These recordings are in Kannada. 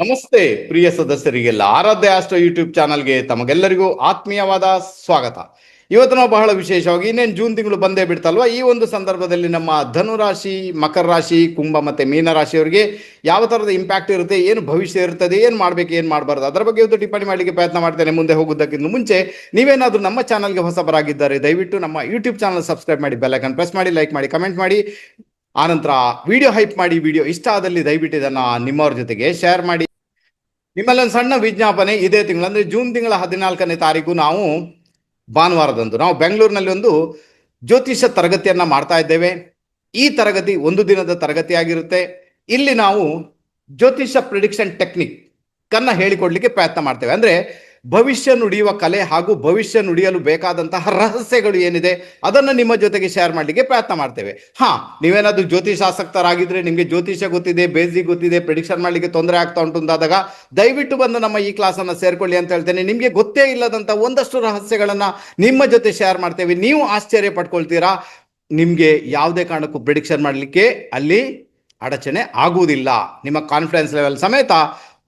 ನಮಸ್ತೆ ಪ್ರಿಯ ಸದಸ್ಯರಿಗೆಲ್ಲ ಆರಾಧ್ಯ ಆಸ್ಟ್ರೋ ಯೂಟ್ಯೂಬ್ ಚಾನಲ್ಗೆ ತಮಗೆಲ್ಲರಿಗೂ ಆತ್ಮೀಯವಾದ ಸ್ವಾಗತ. ಇವತ್ತು ನಾವು ಬಹಳ ವಿಶೇಷವಾಗಿ ಇನ್ನೇನು ಜೂನ್ ತಿಂಗಳು ಬಂದೇ ಬಿಡ್ತಲ್ವಾ, ಈ ಒಂದು ಸಂದರ್ಭದಲ್ಲಿ ನಮ್ಮ ಧನುರಾಶಿ, ಮಕರ ರಾಶಿ, ಕುಂಭ ಮತ್ತು ಮೀನ ರಾಶಿಯವರಿಗೆ ಯಾವ ಥರದ ಇಂಪ್ಯಾಕ್ಟ್ ಇರುತ್ತೆ, ಏನು ಭವಿಷ್ಯ ಇರ್ತದೆ, ಏನು ಮಾಡಬೇಕು ಏನು ಮಾಡಬಾರ್ದು, ಅದರ ಬಗ್ಗೆ ಇವತ್ತು ಟಿಪ್ಪಣಿ ಮಾಡಲಿಕ್ಕೆ ಪ್ರಯತ್ನ ಮಾಡ್ತೇನೆ. ಮುಂದೆ ಹೋಗೋದಕ್ಕಿಂತ ಮುಂಚೆ ನೀವೇನಾದರೂ ನಮ್ಮ ಚಾನಲ್ಗೆ ಹೊಸಬರಾಗಿದ್ದಾರೆ ದಯವಿಟ್ಟು ನಮ್ಮ ಯೂಟ್ಯೂಬ್ ಚಾನಲ್ ಸಬ್ಸ್ಕ್ರೈಬ್ ಮಾಡಿ, ಬೆಲ್ ಐಕಾನ್ ಪ್ರೆಸ್ ಮಾಡಿ, ಲೈಕ್ ಮಾಡಿ, ಕಮೆಂಟ್ ಮಾಡಿ, ಆನಂತರ ವಿಡಿಯೋ ಹೈಪ್ ಮಾಡಿ. ವಿಡಿಯೋ ಇಷ್ಟ ಆದಲ್ಲಿ ದಯವಿಟ್ಟು ಇದನ್ನು ನಿಮ್ಮವ್ರ ಜೊತೆಗೆ ಶೇರ್ ಮಾಡಿ. ನಿಮ್ಮಲ್ಲೊಂದು ಸಣ್ಣ ವಿಜ್ಞಾಪನೆ, ಇದೇ ತಿಂಗಳು ಅಂದರೆ ಜೂನ್ ತಿಂಗಳ 14ನೇ ತಾರೀಕು ನಾವು ಭಾನುವಾರದಂದು ನಾವು ಬೆಂಗಳೂರಿನಲ್ಲಿ ಒಂದು ಜ್ಯೋತಿಷ ತರಗತಿಯನ್ನು ಮಾಡ್ತಾ ಇದ್ದೇವೆ. ಈ ತರಗತಿ ಒಂದು ದಿನದ ತರಗತಿಯಾಗಿರುತ್ತೆ. ಇಲ್ಲಿ ನಾವು ಜ್ಯೋತಿಷ ಪ್ರಿಡಿಕ್ಷನ್ ಟೆಕ್ನಿಕ್ ಕನ್ನ ಹೇಳಿಕೊಡ್ಲಿಕ್ಕೆ ಪ್ರಯತ್ನ ಮಾಡ್ತೇವೆ. ಅಂದರೆ ಭವಿಷ್ಯ ನುಡಿಯುವ ಕಲೆ ಹಾಗೂ ಭವಿಷ್ಯ ನುಡಿಯಲು ಬೇಕಾದಂತಹ ರಹಸ್ಯಗಳು ಏನಿದೆ ಅದನ್ನು ನಿಮ್ಮ ಜೊತೆಗೆ ಶೇರ್ ಮಾಡಲಿಕ್ಕೆ ಪ್ರಯತ್ನ ಮಾಡ್ತೇವೆ. ನೀವೇನಾದ್ರೂ ಜ್ಯೋತಿಷ ಆಸಕ್ತರಾಗಿದ್ರೆ, ನಿಮಗೆ ಜ್ಯೋತಿಷ ಗೊತ್ತಿದೆ, ಬೇಸಿಕ್ ಗೊತ್ತಿದೆ, ಪ್ರಿಡಿಕ್ಷನ್ ಮಾಡಲಿಕ್ಕೆ ತೊಂದರೆ ಆಗ್ತಾ ಉಂಟು ಅಂತಾದಾಗ ದಯವಿಟ್ಟು ಬಂದು ನಮ್ಮ ಈ ಕ್ಲಾಸನ್ನು ಸೇರ್ಕೊಳ್ಳಿ ಅಂತ ಹೇಳ್ತೇನೆ. ನಿಮಗೆ ಗೊತ್ತೇ ಇಲ್ಲದಂಥ ಒಂದಷ್ಟು ರಹಸ್ಯಗಳನ್ನು ನಿಮ್ಮ ಜೊತೆ ಶೇರ್ ಮಾಡ್ತೇವೆ. ನೀವು ಆಶ್ಚರ್ಯ ಪಡ್ಕೊಳ್ತೀರಾ. ನಿಮಗೆ ಯಾವುದೇ ಕಾರಣಕ್ಕೂ ಪ್ರಿಡಿಕ್ಷನ್ ಮಾಡಲಿಕ್ಕೆ ಅಲ್ಲಿ ಅಡಚಣೆ ಆಗುವುದಿಲ್ಲ. ನಿಮ್ಮ ಕಾನ್ಫಿಡೆನ್ಸ್ ಲೆವೆಲ್ ಸಮೇತ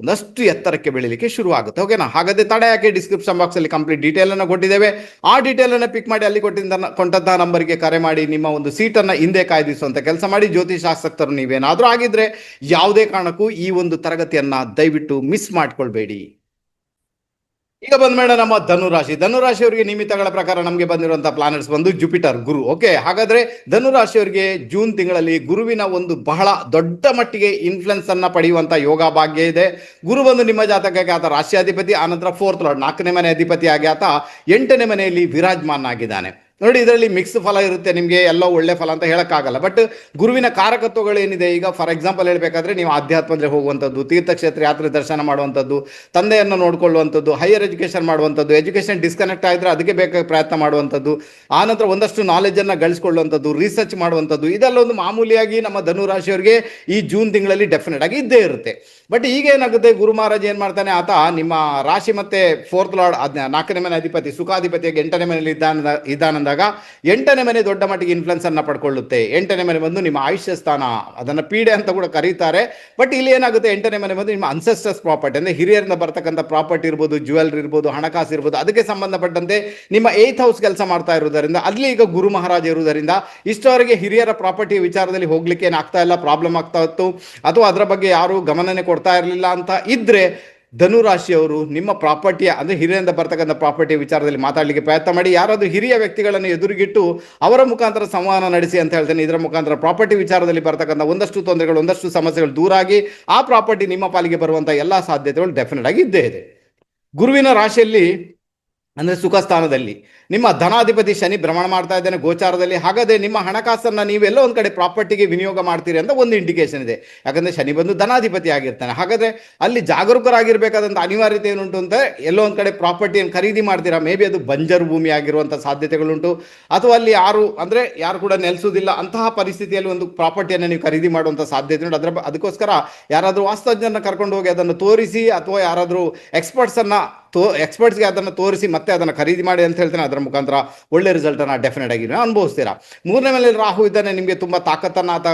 ಒಂದಷ್ಟು ಎತ್ತರಕ್ಕೆ ಬೆಳೀಲಿಕ್ಕೆ ಶುರು ಆಗುತ್ತೆ. ಓಕೆನಾ? ಹಾಗಾದ್ರೆ ತಡ ಯಾಕೆ, ಡಿಸ್ಕ್ರಿಪ್ಷನ್ ಬಾಕ್ಸಲ್ಲಿ ಕಂಪ್ಲೀಟ್ ಡೀಟೇಲನ್ನು ಕೊಟ್ಟಿದ್ದೇವೆ. ಆ ಡೀಟೇಲನ್ನು ಪಿಕ್ ಮಾಡಿ ಅಲ್ಲಿ ಕೊಟ್ಟಂತಹ ನಂಬರ್ಗೆ ಕರೆ ಮಾಡಿ ನಿಮ್ಮ ಒಂದು ಸೀಟನ್ನು ಹಿಂದೆ ಕಾಯ್ದಿಸುವಂಥ ಕೆಲಸ ಮಾಡಿ. ಜ್ಯೋತಿಷ ಆಸಕ್ತರು ನೀವೇನಾದರೂ ಆಗಿದ್ರೆ ಯಾವುದೇ ಕಾರಣಕ್ಕೂ ಈ ಒಂದು ತರಗತಿಯನ್ನು ದಯವಿಟ್ಟು ಮಿಸ್ ಮಾಡ್ಕೊಳ್ಬೇಡಿ. ಈಗ ಬಂದ್ಮೇಡ ನಮ್ಮ ಧನುರಾಶಿಯವರಿಗೆ ನಿಮಿತ್ತಗಳ ಪ್ರಕಾರ ನಮಗೆ ಬಂದಿರುವಂತಹ ಪ್ಲಾನೆಟ್ಸ್ ಬಂದು ಜುಪಿಟರ್, ಗುರು. ಓಕೆ, ಹಾಗಾದ್ರೆ ಧನುರಾಶಿಯವರಿಗೆ ಜೂನ್ ತಿಂಗಳಲ್ಲಿ ಗುರುವಿನ ಒಂದು ಬಹಳ ದೊಡ್ಡ ಮಟ್ಟಿಗೆ ಇನ್ಫ್ಲುಯೆನ್ಸ್ ಅನ್ನ ಪಡೆಯುವಂತ ಯೋಗ ಭಾಗ್ಯ ಇದೆ. ಗುರು ಬಂದು ನಿಮ್ಮ ಜಾತಕಕ್ಕೆ ಆತ ರಾಶಿಯಾಧಿಪತಿ, ಆನಂತರ 4th ಲಾರ್ಡ್ 4ನೇ ಮನೆ ಅಧಿಪತಿಯಾಗಿ ಆತ 8ನೇ ಮನೆಯಲ್ಲಿ ವಿರಾಜಮಾನ ಆಗಿದ್ದಾನೆ. ನೋಡಿ, ಇದರಲ್ಲಿ ಮಿಕ್ಸ್ ಫಲ ಇರುತ್ತೆ. ನಿಮಗೆ ಎಲ್ಲ ಒಳ್ಳೆ ಫಲ ಅಂತ ಹೇಳಕ್ಕಾಗಲ್ಲ. ಬಟ್ ಗುರುವಿನ ಕಾರಕತ್ವಗಳು ಏನಿದೆ, ಈಗ ಫಾರ್ ಎಕ್ಸಾಂಪಲ್ ಹೇಳಬೇಕಾದ್ರೆ ನೀವು ಆಧ್ಯಾತ್ಮದಲ್ಲಿ ಹೋಗುವಂಥದ್ದು, ತೀರ್ಥಕ್ಷೇತ್ರ ಯಾತ್ರೆ ದರ್ಶನ ಮಾಡುವಂಥದ್ದು, ತಂದೆಯನ್ನು ನೋಡ್ಕೊಳ್ಳುವಂಥದ್ದು, ಹೈಯರ್ ಎಜುಕೇಷನ್ ಮಾಡುವಂಥದ್ದು, ಎಜುಕೇಷನ್ ಡಿಸ್ಕನೆಕ್ಟ್ ಆಗಿದ್ರೆ ಅದಕ್ಕೆ ಬೇಕಾಗಿ ಪ್ರಯತ್ನ ಮಾಡುವಂಥದ್ದು, ಆನಂತರ ಒಂದಷ್ಟು ನಾಲೆಜನ್ನು ಗಳಿಸ್ಕೊಳ್ಳುವಂಥದ್ದು, ರಿಸರ್ಚ್ ಮಾಡುವಂಥದ್ದು, ಇದೆಲ್ಲ ಒಂದು ಮಾಮೂಲಿಯಾಗಿ ನಮ್ಮ ಧನುರಾಶಿಯವರಿಗೆ ಈ ಜೂನ್ ತಿಂಗಳಲ್ಲಿ ಡೆಫಿನೆಟ್ ಆಗಿ ಇದ್ದೇ ಇರುತ್ತೆ. ಬಟ್ ಈಗ ಏನಾಗುತ್ತೆ, ಗುರು ಮಹಾರಾಜ್ ಏನು ಮಾಡ್ತಾನೆ, ಆತ ನಿಮ್ಮ ರಾಶಿ ಮತ್ತೆ 4th ಲಾರ್ಡ್ 4ನೇ ಮನೆ ಅಧಿಪತಿ, ಸುಖಾಧಿಪತಿಯಾಗಿ 8ನೇ ಮನೆಯಲ್ಲಿ ಇದ್ದಾನಂದಾಗ 8ನೇ ಮನೆ ದೊಡ್ಡ ಮಟ್ಟಿಗೆ ಇನ್ಫ್ಲುಯೆನ್ಸ್ ಅನ್ನ ಪಡ್ಕೊಳ್ಳುತ್ತೆ. 8ನೇ ಮನೆ ಬಂದು ನಿಮ್ಮ ಆಯುಷ್ಯ ಸ್ಥಾನ, ಅದನ್ನ ಪೀಡೆ ಅಂತ ಕೂಡ ಕರೀತಾರೆ. ಬಟ್ ಇಲ್ಲಿ ಏನಾಗುತ್ತೆ, 8ನೇ ಮನೆ ಬಂದು ನಿಮ್ಮ ಅನ್ಸೆಸ್ಟರ್ಸ್ ಪ್ರಾಪರ್ಟಿ, ಅಂದ್ರೆ ಹಿರಿಯರಿಂದ ಬರ್ತಕ್ಕಂಥ ಪ್ರಾಪರ್ಟಿ ಇರ್ಬೋದು, ಜ್ಯುವೆಲ್ರಿ ಇರ್ಬೋದು, ಹಣಕಾಸು ಇರ್ಬೋದು, ಅದಕ್ಕೆ ಸಂಬಂಧಪಟ್ಟಂತೆ ನಿಮ್ಮ 8th ಹೌಸ್ ಕೆಲಸ ಮಾಡ್ತಾ ಇರುವುದರಿಂದ, ಅಲ್ಲಿ ಈಗ ಗುರು ಮಹಾರಾಜ ಇರುವುದರಿಂದ ಇಷ್ಟವರೆಗೆ ಹಿರಿಯರ ಪ್ರಾಪರ್ಟಿ ವಿಚಾರದಲ್ಲಿ ಹೋಗ್ಲಿಕ್ಕೆ ಏನಾಗ್ತಾ ಇಲ್ಲ, ಪ್ರಾಬ್ಲಮ್ ಆಗ್ತಾ ಇತ್ತು, ಅಥವಾ ಅದರ ಬಗ್ಗೆ ಯಾರು ಗಮನನೇ ಕೊಡ್ತಾ ಇರಲಿಲ್ಲ ಅಂತ ಇದ್ರೆ ಧನುರಾಶಿಯವರು ನಿಮ್ಮ ಪ್ರಾಪರ್ಟಿಯ ಅಂದರೆ ಹಿರಿಯರಿಂದ ಬರ್ತಕ್ಕಂಥ ಪ್ರಾಪರ್ಟಿ ವಿಚಾರದಲ್ಲಿ ಮಾತಾಡಲಿಕ್ಕೆ ಪ್ರಯತ್ನ ಮಾಡಿ. ಯಾರಾದರೂ ಹಿರಿಯ ವ್ಯಕ್ತಿಗಳನ್ನು ಎದುರುಗಿಟ್ಟು ಅವರ ಮುಖಾಂತರ ಸಂವಹನ ನಡೆಸಿ ಅಂತ ಹೇಳ್ತೇನೆ. ಇದರ ಮುಖಾಂತರ ಪ್ರಾಪರ್ಟಿ ವಿಚಾರದಲ್ಲಿ ಬರ್ತಕ್ಕಂಥ ಒಂದಷ್ಟು ತೊಂದರೆಗಳು, ಒಂದಷ್ಟು ಸಮಸ್ಯೆಗಳು ದೂರ ಆಗಿ ಆ ಪ್ರಾಪರ್ಟಿ ನಿಮ್ಮ ಪಾಲಿಗೆ ಬರುವಂಥ ಎಲ್ಲ ಸಾಧ್ಯತೆಗಳು ಡೆಫಿನೆಟ್ ಆಗಿ ಇದ್ದೇ ಇದೆ. ಗುರುವಿನ ರಾಶಿಯಲ್ಲಿ ಅಂದರೆ ಸುಖ ಸ್ಥಾನದಲ್ಲಿ ನಿಮ್ಮ ಧನಾಧಿಪತಿ ಶನಿ ಭ್ರಮಣ ಮಾಡ್ತಾ ಇದ್ದಾನೆ ಗೋಚಾರದಲ್ಲಿ. ಹಾಗಾದರೆ ನಿಮ್ಮ ಹಣಕಾಸನ್ನು ನೀವೆಲ್ಲೋ ಒಂದು ಕಡೆ ಪ್ರಾಪರ್ಟಿಗೆ ವಿನಿಯೋಗ ಮಾಡ್ತೀರಿ ಅಂತ ಒಂದು ಇಂಡಿಕೇಶನ್ ಇದೆ. ಯಾಕಂದರೆ ಶನಿ ಬಂದು ಧನಾಧಿಪತಿ ಆಗಿರ್ತಾನೆ. ಹಾಗಾದರೆ ಅಲ್ಲಿ ಜಾಗರೂಕರಾಗಿರಬೇಕಾದಂಥ ಅನಿವಾರ್ಯತೆ ಏನುಂಟು ಅಂತ, ಎಲ್ಲೋ ಒಂದು ಕಡೆ ಪ್ರಾಪರ್ಟಿಯನ್ನು ಖರೀದಿ ಮಾಡ್ತೀರಾ, ಮೇ ಬಿ ಅದು ಬಂಜರು ಭೂಮಿ ಆಗಿರುವಂಥ ಸಾಧ್ಯತೆಗಳುಂಟು, ಅಥವಾ ಅಲ್ಲಿ ಯಾರು ಕೂಡ ನೆಲೆಸೋದಿಲ್ಲ ಅಂತಹ ಪರಿಸ್ಥಿತಿಯಲ್ಲಿ ಒಂದು ಪ್ರಾಪರ್ಟಿಯನ್ನು ನೀವು ಖರೀದಿ ಮಾಡುವಂಥ ಸಾಧ್ಯತೆ ಉಂಟು. ಅದಕ್ಕೋಸ್ಕರ ಯಾರಾದರೂ ವಾಸ್ತುಜ್ಞರನ್ನ ಕರ್ಕೊಂಡು ಹೋಗಿ ಅದನ್ನು ತೋರಿಸಿ, ಅಥವಾ ಯಾರಾದರೂ ಎಕ್ಸ್ಪರ್ಟ್ಸ್ಗೆ ಅದನ್ನು ತೋರಿಸಿ ಮತ್ತೆ ಅದನ್ನು ಖರೀದಿ ಮಾಡಿ ಅಂತ ಹೇಳ್ತೇನೆ. ಅದರ ಮುಖಾಂತರ ಒಳ್ಳೆ ರಿಸಲ್ಟನ್ನು ಡೆಫಿನೆಟ್ ಆಗಿ ಅನುಭವಿಸ್ತೀರಾ. 3ನೇ ಮನೆಯಲ್ಲಿ ರಾಹು ಇದ್ದಾನೆ. ನಿಮಗೆ ತುಂಬ ತಾಕತ್ತನ್ನು ಆತ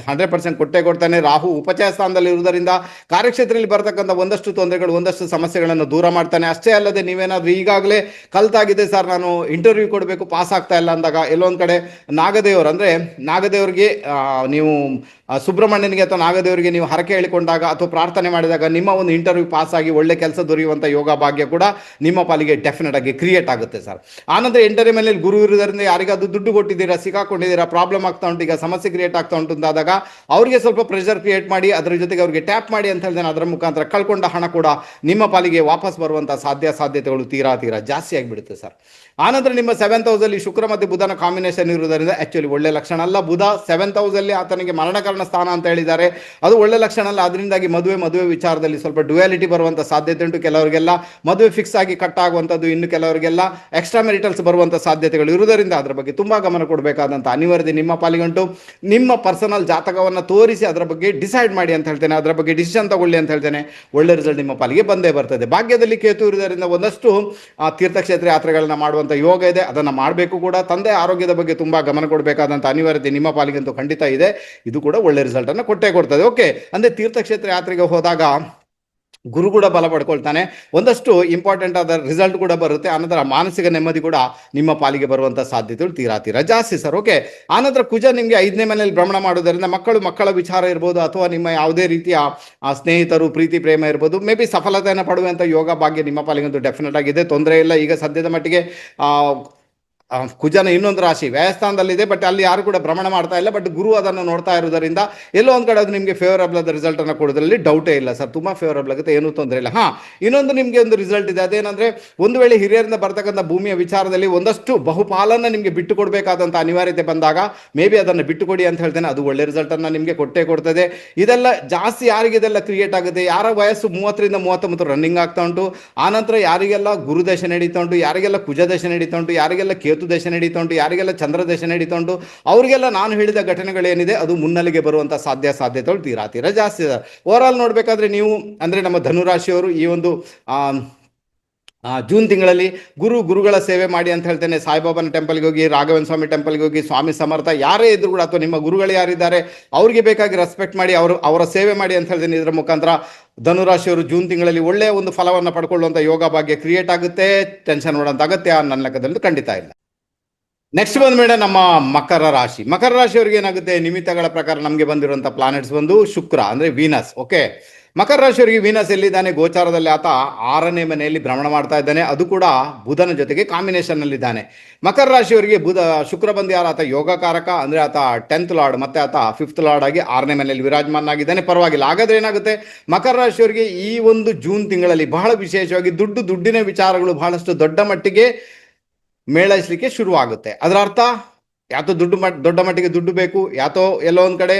100% ಕೊಟ್ಟೇ ಕೊಡ್ತಾನೆ. ರಾಹು ಉಪಚಯ ಸ್ಥಾನದಲ್ಲಿ ಇರುವುದರಿಂದ ಕಾರ್ಯಕ್ಷೇತ್ರದಲ್ಲಿ ಬರ್ತಕ್ಕಂಥ ಒಂದಷ್ಟು ತೊಂದರೆಗಳು, ಒಂದಷ್ಟು ಸಮಸ್ಯೆಗಳನ್ನು ದೂರ ಮಾಡ್ತಾನೆ. ಅಷ್ಟೇ ಅಲ್ಲದೆ ನೀವೇನಾದರೂ ಈಗಾಗಲೇ ಕಲ್ತಾಗಿದೆ, ಸರ್ ನಾನು ಇಂಟರ್ವ್ಯೂ ಕೊಡಬೇಕು ಪಾಸ್ ಆಗ್ತಾ ಇಲ್ಲ ಅಂದಾಗ ಎಲ್ಲೊಂದು ಕಡೆ ನಾಗದೇವರಿಗೆ ನೀವು ಸುಬ್ರಹ್ಮಣ್ಯನಿಗೆ ಅಥವಾ ನಾಗದೇವರಿಗೆ ನೀವು ಹರಕೆ ಹೇಳಿಕೊಂಡಾಗ ಅಥವಾ ಪ್ರಾರ್ಥನೆ ಮಾಡಿದಾಗ ನಿಮ್ಮ ಒಂದು ಇಂಟರ್ವ್ಯೂ ಪಾಸ್ ಆಗಿ ಒಳ್ಳೆ ಕೆಲಸ ದೊರೆಯುವಂಥ ಯೋಗ ಭಾಗ್ಯ ಕೂಡ ನಿಮ್ಮ ಪಾಲಿಗೆ ಡೆಫಿನೆಟ್ ಆಗಿ ಕ್ರಿಯೇಟ್ ಆಗುತ್ತೆ ಸರ್. ಆನಂತರ 8ನೇ ಮನೆಯಲ್ಲಿ ಗುರು ಇರುವುದರಿಂದ ಯಾರಿಗಾದ್ರೂ ದುಡ್ಡು ಕೊಟ್ಟಿದ್ದೀರಾ, ಸಿಕ್ಕಾಕೊಂಡಿದ್ದೀರಾ, ಪ್ರಾಬ್ಲಮ್ ಆಗ್ತಾ ಉಂಟು, ಈಗ ಸಮಸ್ಯೆ ಕ್ರಿಯೇಟ್ ಆಗ್ತಾ ಉಂಟು ಅಂತಾದಾಗ ಅವರಿಗೆ ಸ್ವಲ್ಪ ಪ್ರೆಷರ್ ಕ್ರಿಯೇಟ್ ಮಾಡಿ, ಅದರ ಜೊತೆಗೆ ಅವರಿಗೆ ಟ್ಯಾಪ್ ಮಾಡಿ ಅಂತ ಹೇಳಿದ್ರೆ ಅದರ ಮುಖಾಂತರ ಕಳ್ಕೊಂಡ ಹಣ ಕೂಡ ನಿಮ್ಮ ಪಾಲಿಗೆ ವಾಪಸ್ ಬರುವಂಥ ಸಾಧ್ಯತೆಗಳು ತೀರಾ ಜಾಸ್ತಿ ಆಗಿಬಿಡುತ್ತೆ ಸರ್. ಆನಂತರ ನಿಮ್ಮ 7th ಹೌಸಲ್ಲಿ ಶುಕ್ರ ಮತ್ತು ಬುಧನ ಕಾಂಬಿನೇಷನ್ ಇರುವುದರಿಂದ ಆ್ಯಕ್ಚುಲಿ ಒಳ್ಳೆ ಲಕ್ಷಣ ಅಲ್ಲ. ಬುಧ 7th ಹೌಸಲ್ಲಿ ಆತನಿಗೆ ಮರಣಕರಣ ಸ್ಥಾನ ಅಂತ ಹೇಳಿದ್ದಾರೆ, ಅದು ಒಳ್ಳೆ ಲಕ್ಷಣ ಅಲ್ಲ. ಅದರಿಂದಾಗಿ ಮದುವೆ ವಿಚಾರದಲ್ಲಿ ಸ್ವಲ್ಪ ಡ್ಯುಯಾಲಿಟಿ ಬರುವಂಥ ಸಾಧ್ಯತೆ ಉಂಟು. ಕೆಲವರಿಗೆಲ್ಲ ಮದುವೆ ಫಿಕ್ಸ್ ಆಗಿ ಕಟ್ ಆಗುವಂಥದ್ದು, ಇನ್ನು ಕೆಲವರಿಗೆಲ್ಲ ಎಕ್ಸ್ಟ್ರಾ ಮೆರಿಟಲ್ಸ್ ಬರುವಂಥ ಸಾಧ್ಯತೆಗಳು ಇರುವುದರಿಂದ ಅದರ ಬಗ್ಗೆ ತುಂಬ ಗಮನ ಕೊಡಬೇಕಾದಂಥ ಅನಿವಾರ್ಯತೆ ನಿಮ್ಮ ಪಾಲಿಗಂಟು. ನಿಮ್ಮ ಪರ್ಸನಲ್ ಜಾತಕವನ್ನು ತೋರಿಸಿ ಅದರ ಬಗ್ಗೆ ಡಿಸೈಡ್ ಮಾಡಿ ಅಂತ ಹೇಳ್ತೇನೆ, ಅದರ ಬಗ್ಗೆ ಡಿಸಿಷನ್ ತಗೊಳ್ಳಿ ಅಂತ ಹೇಳ್ತೇನೆ. ಒಳ್ಳೆ ರಿಸಲ್ಟ್ ನಿಮ್ಮ ಪಾಲಿಗೆ ಬಂದೇ ಬರ್ತದೆ. ಭಾಗ್ಯದಲ್ಲಿ ಕೇತು ಇರುವುದರಿಂದ ಒಂದಷ್ಟು ತೀರ್ಥಕ್ಷೇತ್ರ ಯಾತ್ರೆಗಳನ್ನು ಮಾಡುವಂಥ ಯೋಗ ಇದೆ, ಅದನ್ನು ಮಾಡಬೇಕು ಕೂಡ. ತಂದೆ ಆರೋಗ್ಯದ ಬಗ್ಗೆ ತುಂಬ ಗಮನ ಕೊಡಬೇಕಾದಂಥ ಅನಿವಾರ್ಯತೆ ನಿಮ್ಮ ಪಾಲಿಗಂತೂ ಖಂಡಿತ ಇದೆ. ಇದು ಕೂಡ ಒಳ್ಳೆ ರಿಸಲ್ಟನ್ನು ಕೊಟ್ಟೇ ಕೊಡ್ತದೆ. ಓಕೆ, ಅಂದರೆ ತೀರ್ಥಕ್ಷೇತ್ರ ಯಾತ್ರೆಗೆ ಹೋದಾಗ ಗುರು ಕೂಡ ಬಲ ಪಡ್ಕೊಳ್ತಾನೆ, ಒಂದಷ್ಟು ಇಂಪಾರ್ಟೆಂಟ್ ಆದ ರಿಸಲ್ಟ್ ಕೂಡ ಬರುತ್ತೆ. ಆನಂತರ ಮಾನಸಿಕ ನೆಮ್ಮದಿ ಕೂಡ ನಿಮ್ಮ ಪಾಲಿಗೆ ಬರುವಂಥ ಸಾಧ್ಯತೆಗಳು ತೀರಾ ಜಾಸ್ತಿ ಸರ್. ಓಕೆ, ಆನಂತರ ಕುಜ ನಿಮಗೆ 5ನೇ ಮನೆಯಲ್ಲಿ ಭ್ರಮಣ ಮಾಡೋದರಿಂದ ಮಕ್ಕಳ ವಿಚಾರ ಇರ್ಬೋದು, ಅಥವಾ ನಿಮ್ಮ ಯಾವುದೇ ರೀತಿಯ ಸ್ನೇಹಿತರು, ಪ್ರೀತಿ ಪ್ರೇಮ ಇರ್ಬೋದು, ಮೇ ಬಿ ಸಫಲತೆಯನ್ನು ಪಡುವಂಥ ಯೋಗ ಭಾಗ್ಯ ನಿಮ್ಮ ಪಾಲಿಗಂತೂ ಡೆಫಿನೆಟ್ ಆಗಿದೆ. ತೊಂದರೆ ಇಲ್ಲ. ಈಗ ಸದ್ಯದ ಮಟ್ಟಿಗೆ ಕುಜನ ಇನ್ನೊಂದು ರಾಶಿ ವ್ಯಯಸ್ಥಾನದಲ್ಲಿದೆ, ಬಟ್ ಅಲ್ಲಿ ಯಾರು ಕೂಡ ಭ್ರಮಣ ಮಾಡ್ತಾ ಇಲ್ಲ. ಬಟ್ ಗುರು ಅದನ್ನು ನೋಡ್ತಾ ಇರೋದರಿಂದ ಎಲ್ಲೋ ಒಂದು ಕಡೆ ಅದು ನಿಮಗೆ ಫೇವರಬಲ್ ಆದ ರಿಸಲ್ಟ್ ಅನ್ನು ಕೊಡೋದ್ರಲ್ಲಿ ಡೌಟೇ ಇಲ್ಲ ಸರ್. ತುಂಬಾ ಫೇವರಬಲ್ ಆಗುತ್ತೆ, ಏನೂ ತೊಂದರೆ ಇಲ್ಲ. ಇನ್ನೊಂದು ನಿಮಗೆ ಒಂದು ರಿಸಲ್ಟ್ ಇದೆ, ಅದೇನಂದ್ರೆ ಒಂದು ವೇಳೆ ಹಿರಿಯರಿಂದ ಬರ್ತಕ್ಕಂಥ ಭೂಮಿಯ ವಿಚಾರದಲ್ಲಿ ಒಂದಷ್ಟು ಬಹುಪಾಲನ್ನ ನಿಮಗೆ ಬಿಟ್ಟು ಕೊಡಬೇಕಾದಂಥ ಅನಿವಾರ್ಯತೆ ಬಂದಾಗ ಮೇ ಬಿ ಅದನ್ನು ಬಿಟ್ಟು ಕೊಡಿ ಅಂತ ಹೇಳ್ತೇನೆ. ಅದು ಒಳ್ಳೆ ರಿಸಲ್ಟ್ ಅನ್ನು ನಿಮಗೆ ಕೊಟ್ಟೇ ಕೊಡ್ತದೆ. ಇದೆಲ್ಲ ಜಾಸ್ತಿ ಯಾರಿಗೆ ಇದೆಲ್ಲ ಕ್ರಿಯೇಟ್ ಆಗುತ್ತೆ, ಯಾರ ವಯಸ್ಸು 30ರಿಂದ 39 ರನ್ನಿಂಗ್ ಆಗ್ತಾ ಉಂಟು, ಆನಂತರ ಯಾರಿಗೆಲ್ಲ ಗುರುದಶ ನಡೀತಾ ಉಂಟು, ಯಾರಿಗೆಲ್ಲ ಕುಜದಶ ನಡೀತಾ ಉಂಟು, ಯಾರಿಗೆಲ್ಲ ಕೇತು ದಶ ನಡೀತಾ ಉಂಟು, ಯಾರಿಗೆಲ್ಲ ಚಂದ್ರ ದಶ ನಡೀತಾ ಉಂಟು, ಅವರಿಗೆಲ್ಲ ನಾನು ಹೇಳಿದ ಘಟನೆಗಳೇನಿದೆ ಅದು ಮುನ್ನೆಲೆಗೆ ಬರುವಂತ ಸಾಧ್ಯತೆಗಳು ತೀರಾ ಜಾಸ್ತಿ ಇದೆ. ಓವರ್ ಆಲ್ ನೋಡ್ಬೇಕಾದ್ರೆ ನೀವು ಅಂದ್ರೆ ನಮ್ಮ ಧನುರಾಶಿಯವರು ಈ ಒಂದು ಜೂನ್ ತಿಂಗಳಲ್ಲಿ ಗುರುಗಳ ಸೇವೆ ಮಾಡಿ ಅಂತ ಹೇಳ್ತೇನೆ. ಸಾಯಿಬಾಬಾನ ಟೆಂಪಲ್ಗೆ ಹೋಗಿ, ರಾಘವೇಂದ್ರ ಸ್ವಾಮಿ ಟೆಂಪಲ್ಗೆ ಹೋಗಿ, ಸ್ವಾಮಿ ಸಮರ್ಥ ಯಾರೇ ಇದ್ರು ಕೂಡ, ಅಥವಾ ನಿಮ್ಮ ಗುರುಗಳು ಯಾರಿದ್ದಾರೆ ಅವ್ರಿಗೆ ಬೇಕಾಗಿ ರೆಸ್ಪೆಕ್ಟ್ ಮಾಡಿ ಅವರ ಸೇವೆ ಮಾಡಿ ಅಂತ ಹೇಳ್ತೇನೆ. ಇದರ ಮುಖಾಂತರ ಧನುರಾಶಿಯವರು ಜೂನ್ ತಿಂಗಳಲ್ಲಿ ಒಳ್ಳೆಯ ಒಂದು ಫಲವನ್ನು ಪಡ್ಕೊಳ್ಳುವಂಥ ಯೋಗ ಭಾಗ್ಯ ಕ್ರಿಯೇಟ್ ಆಗುತ್ತೆ. ಟೆನ್ಷನ್ ಮಾಡೋಂಥ ಅಗತ್ಯ ನನ್ನ ಲೆಕ್ಕದಲ್ಲಿ ಖಂಡಿತ ಇಲ್ಲ. ನೆಕ್ಸ್ಟ್ ಬಂದ್ಮೇಲೆ ನಮ್ಮ ಮಕರ ರಾಶಿಯವರಿಗೆ ಏನಾಗುತ್ತೆ, ನಿಮಿತ್ತಗಳ ಪ್ರಕಾರ ನಮಗೆ ಬಂದಿರುವಂಥ ಪ್ಲಾನೆಟ್ಸ್ ಬಂದು ಶುಕ್ರ ಅಂದ್ರೆ ವೀನಸ್. ಓಕೆ, ಮಕರ ರಾಶಿಯವರಿಗೆ ವೀನಸ್ ಎಲ್ಲಿದ್ದಾನೆ, ಗೋಚಾರದಲ್ಲಿ ಆತ 6ನೇ ಮನೆಯಲ್ಲಿ ಭ್ರಮಣ ಮಾಡ್ತಾ ಇದ್ದಾನೆ, ಅದು ಕೂಡ ಬುಧನ ಜೊತೆಗೆ ಕಾಂಬಿನೇಷನ್ ಅಲ್ಲಿ ಇದ್ದಾನೆ. ಮಕರ ರಾಶಿಯವರಿಗೆ ಶುಕ್ರ ಬಂದು ಯಾರು, ಆತ ಯೋಗಕಾರಕ, ಅಂದ್ರೆ ಆತ 10th ಲಾರ್ಡ್, ಮತ್ತೆ ಆತ 5th ಲಾರ್ಡ್ ಆಗಿ 6ನೇ ಮನೆಯಲ್ಲಿ ವಿರಾಜಮಾನಾಗಿದ್ದಾನೆ. ಪರವಾಗಿಲ್ಲ. ಹಾಗಾದ್ರೆ ಏನಾಗುತ್ತೆ, ಮಕರ ರಾಶಿಯವರಿಗೆ ಈ ಒಂದು ಜೂನ್ ತಿಂಗಳಲ್ಲಿ ಬಹಳ ವಿಶೇಷವಾಗಿ ದುಡ್ಡಿನ ವಿಚಾರಗಳು ಬಹಳಷ್ಟು ದೊಡ್ಡ ಮಟ್ಟಿಗೆ ಮೇಳೈಸಲಿಕ್ಕೆ ಶುರುವಾಗುತ್ತೆ. ಅದರ ಅರ್ಥ ಯಾತೋ ದೊಡ್ಡ ಮಟ್ಟಿಗೆ ದುಡ್ಡು ಬೇಕು, ಯಾತೋ ಎಲ್ಲೋ ಒಂದ್ ಕಡೆ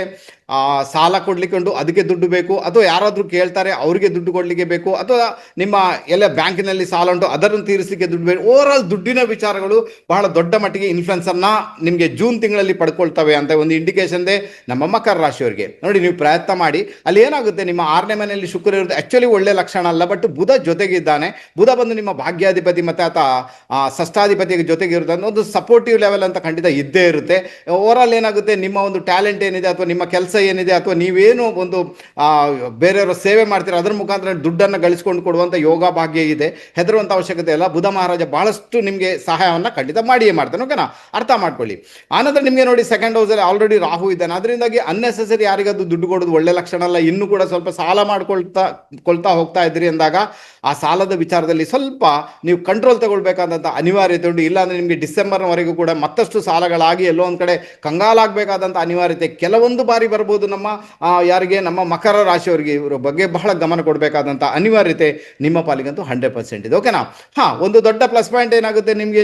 ಸಾಲ ಕೊಡ್ಲಿಕ್ಕೆ ಉಂಟು, ಅದಕ್ಕೆ ದುಡ್ಡು ಬೇಕು, ಅಥವಾ ಯಾರಾದ್ರೂ ಕೇಳ್ತಾರೆ ಅವ್ರಿಗೆ ದುಡ್ಡು ಕೊಡ್ಲಿಕ್ಕೆ ಬೇಕು, ಅಥವಾ ನಿಮ್ಮ ಎಲ್ಲ ಬ್ಯಾಂಕಿನಲ್ಲಿ ಸಾಲ ಉಂಟು ಅದನ್ನು ತೀರಿಸಲಿಕ್ಕೆ ದುಡ್ಡು ಬೇಕು. ಓವರ್ ಆಲ್ ದುಡ್ಡಿನ ವಿಚಾರಗಳು ಬಹಳ ದೊಡ್ಡ ಮಟ್ಟಿಗೆ ಇನ್ಫ್ಲುಯೆನ್ಸ್ ಅನ್ನ ನಿಮಗೆ ಜೂನ್ ತಿಂಗಳಲ್ಲಿ ಪಡ್ಕೊಳ್ತವೆ ಅಂತ ಒಂದು ಇಂಡಿಕೇಶನ್ ಇದೆ ನಮ್ಮ ಮಕರ ರಾಶಿಯವರಿಗೆ. ನೋಡಿ, ನೀವು ಪ್ರಯತ್ನ ಮಾಡಿ. ಅಲ್ಲಿ ಏನಾಗುತ್ತೆ, ನಿಮ್ಮ 6ನೇ ಮನೆಯಲ್ಲಿ ಶುಕ್ರ ಇರೋದು ಆಕ್ಚುಲಿ ಒಳ್ಳೆ ಲಕ್ಷಣ ಅಲ್ಲ, ಬಟ್ ಬುಧ ಜೊತೆಗಿದ್ದಾನೆ. ಬುಧ ಬಂದು ನಿಮ್ಮ ಭಾಗ್ಯಾಧಿಪತಿ ಮತ್ತೆ ಆತ ಷಷ್ಠಾಧಿಪತಿ ಜೊತೆಗೆ ಇರೋದು ಒಂದು ಸಪೋರ್ಟಿವ್ ಲೆವೆಲ್ ಅಂತ ಖಂಡಿತ ಇದ್ದೇ ಇರುತ್ತೆ. ಓವರ್ ಆಲ್ ಏನಾಗುತ್ತೆ, ನಿಮ್ಮ ಒಂದು ಟ್ಯಾಲೆಂಟ್ ಏನಿದೆ ಅಥವಾ ನಿಮ್ಮ ಕೆಲಸ ಏನಿದೆ, ಅಥವಾ ನೀವೇನು ಒಂದು ಬೇರೆಯವರ ಸೇವೆ ಮಾಡ್ತೀರಾ ಅದರ ಮುಖಾಂತರ ದುಡ್ಡನ್ನು ಗಳಿಸಿಕೊಂಡು ಕೊಡುವಂತ ಯೋಗ ಭಾಗ್ಯ ಇದೆ. ಹೆದರುವಂತ ಅವಶ್ಯಕತೆ ಇಲ್ಲ. ಬುಧ ಮಹಾರಾಜ ಬಹಳಷ್ಟು ನಿಮಗೆ ಸಹಾಯವನ್ನ ಖಂಡಿತ ಮಾಡಿಯೇ ಮಾಡ್ತಾನೆ. ಓಕೆನಾ, ಅರ್ಥ ಮಾಡ್ಕೊಳ್ಳಿ. ಆನಂತರ ನಿಮಗೆ ನೋಡಿ, ಸೆಕೆಂಡ್ ಹೌಸ್ ಅಲ್ಲಿ ಆಲ್ರೆಡಿ ರಾಹು ಇದ್ದಾನೆ. ಅದರಿಂದಾಗಿ ಅನ್ನೆಸೆಸರಿ ಯಾರಿಗದು ದುಡ್ಡು ಕೊಡೋದು ಒಳ್ಳೆ ಲಕ್ಷಣ ಅಲ್ಲ. ಇನ್ನು ಕೂಡ ಸ್ವಲ್ಪ ಸಾಲ ಮಾಡ್ಕೊಳ್ತಾ ಹೋಗ್ತಾ ಇದ್ರಿ ಅಂದಾಗ ಆ ಸಾಲದ ವಿಚಾರದಲ್ಲಿ ಸ್ವಲ್ಪ ನೀವು ಕಂಟ್ರೋಲ್ ತಗೊಳ್ಬೇಕಾದಂತ ಅನಿವಾರ್ಯತೆ ಉಂಟು. ಇಲ್ಲಾಂದ್ರೆ ನಿಮಗೆ ಡಿಸೆಂಬರ್ವರೆಗೂ ಕೂಡ ಮತ್ತಷ್ಟು ಸಾಲಗಳಾಗಿ ಎಲ್ಲೋ ಒಂದ್ ಕಡೆ ಕಂಗಾಲಾಗಬೇಕಾದಂತ ಅನಿವಾರ್ಯತೆ ಕೆಲವೊಂದು ಬಾರಿ ಬರ್ಬೋದು. ನಮ್ಮ ಯಾರಿಗೆ, ನಮ್ಮ ಮಕರ ರಾಶಿಯವರಿಗೆ ಇವರ ಬಗ್ಗೆ ಬಹಳ ಗಮನ ಕೊಡಬೇಕಾದಂತ ಅನಿವಾರ್ಯತೆ ನಿಮ್ಮ ಪಾಲಿಗಂತೂ 100% ಇದೆ. ಓಕೆನಾ. ಒಂದು ದೊಡ್ಡ ಪ್ಲಸ್ ಪಾಯಿಂಟ್ ಏನಾಗುತ್ತೆ, ನಿಮಗೆ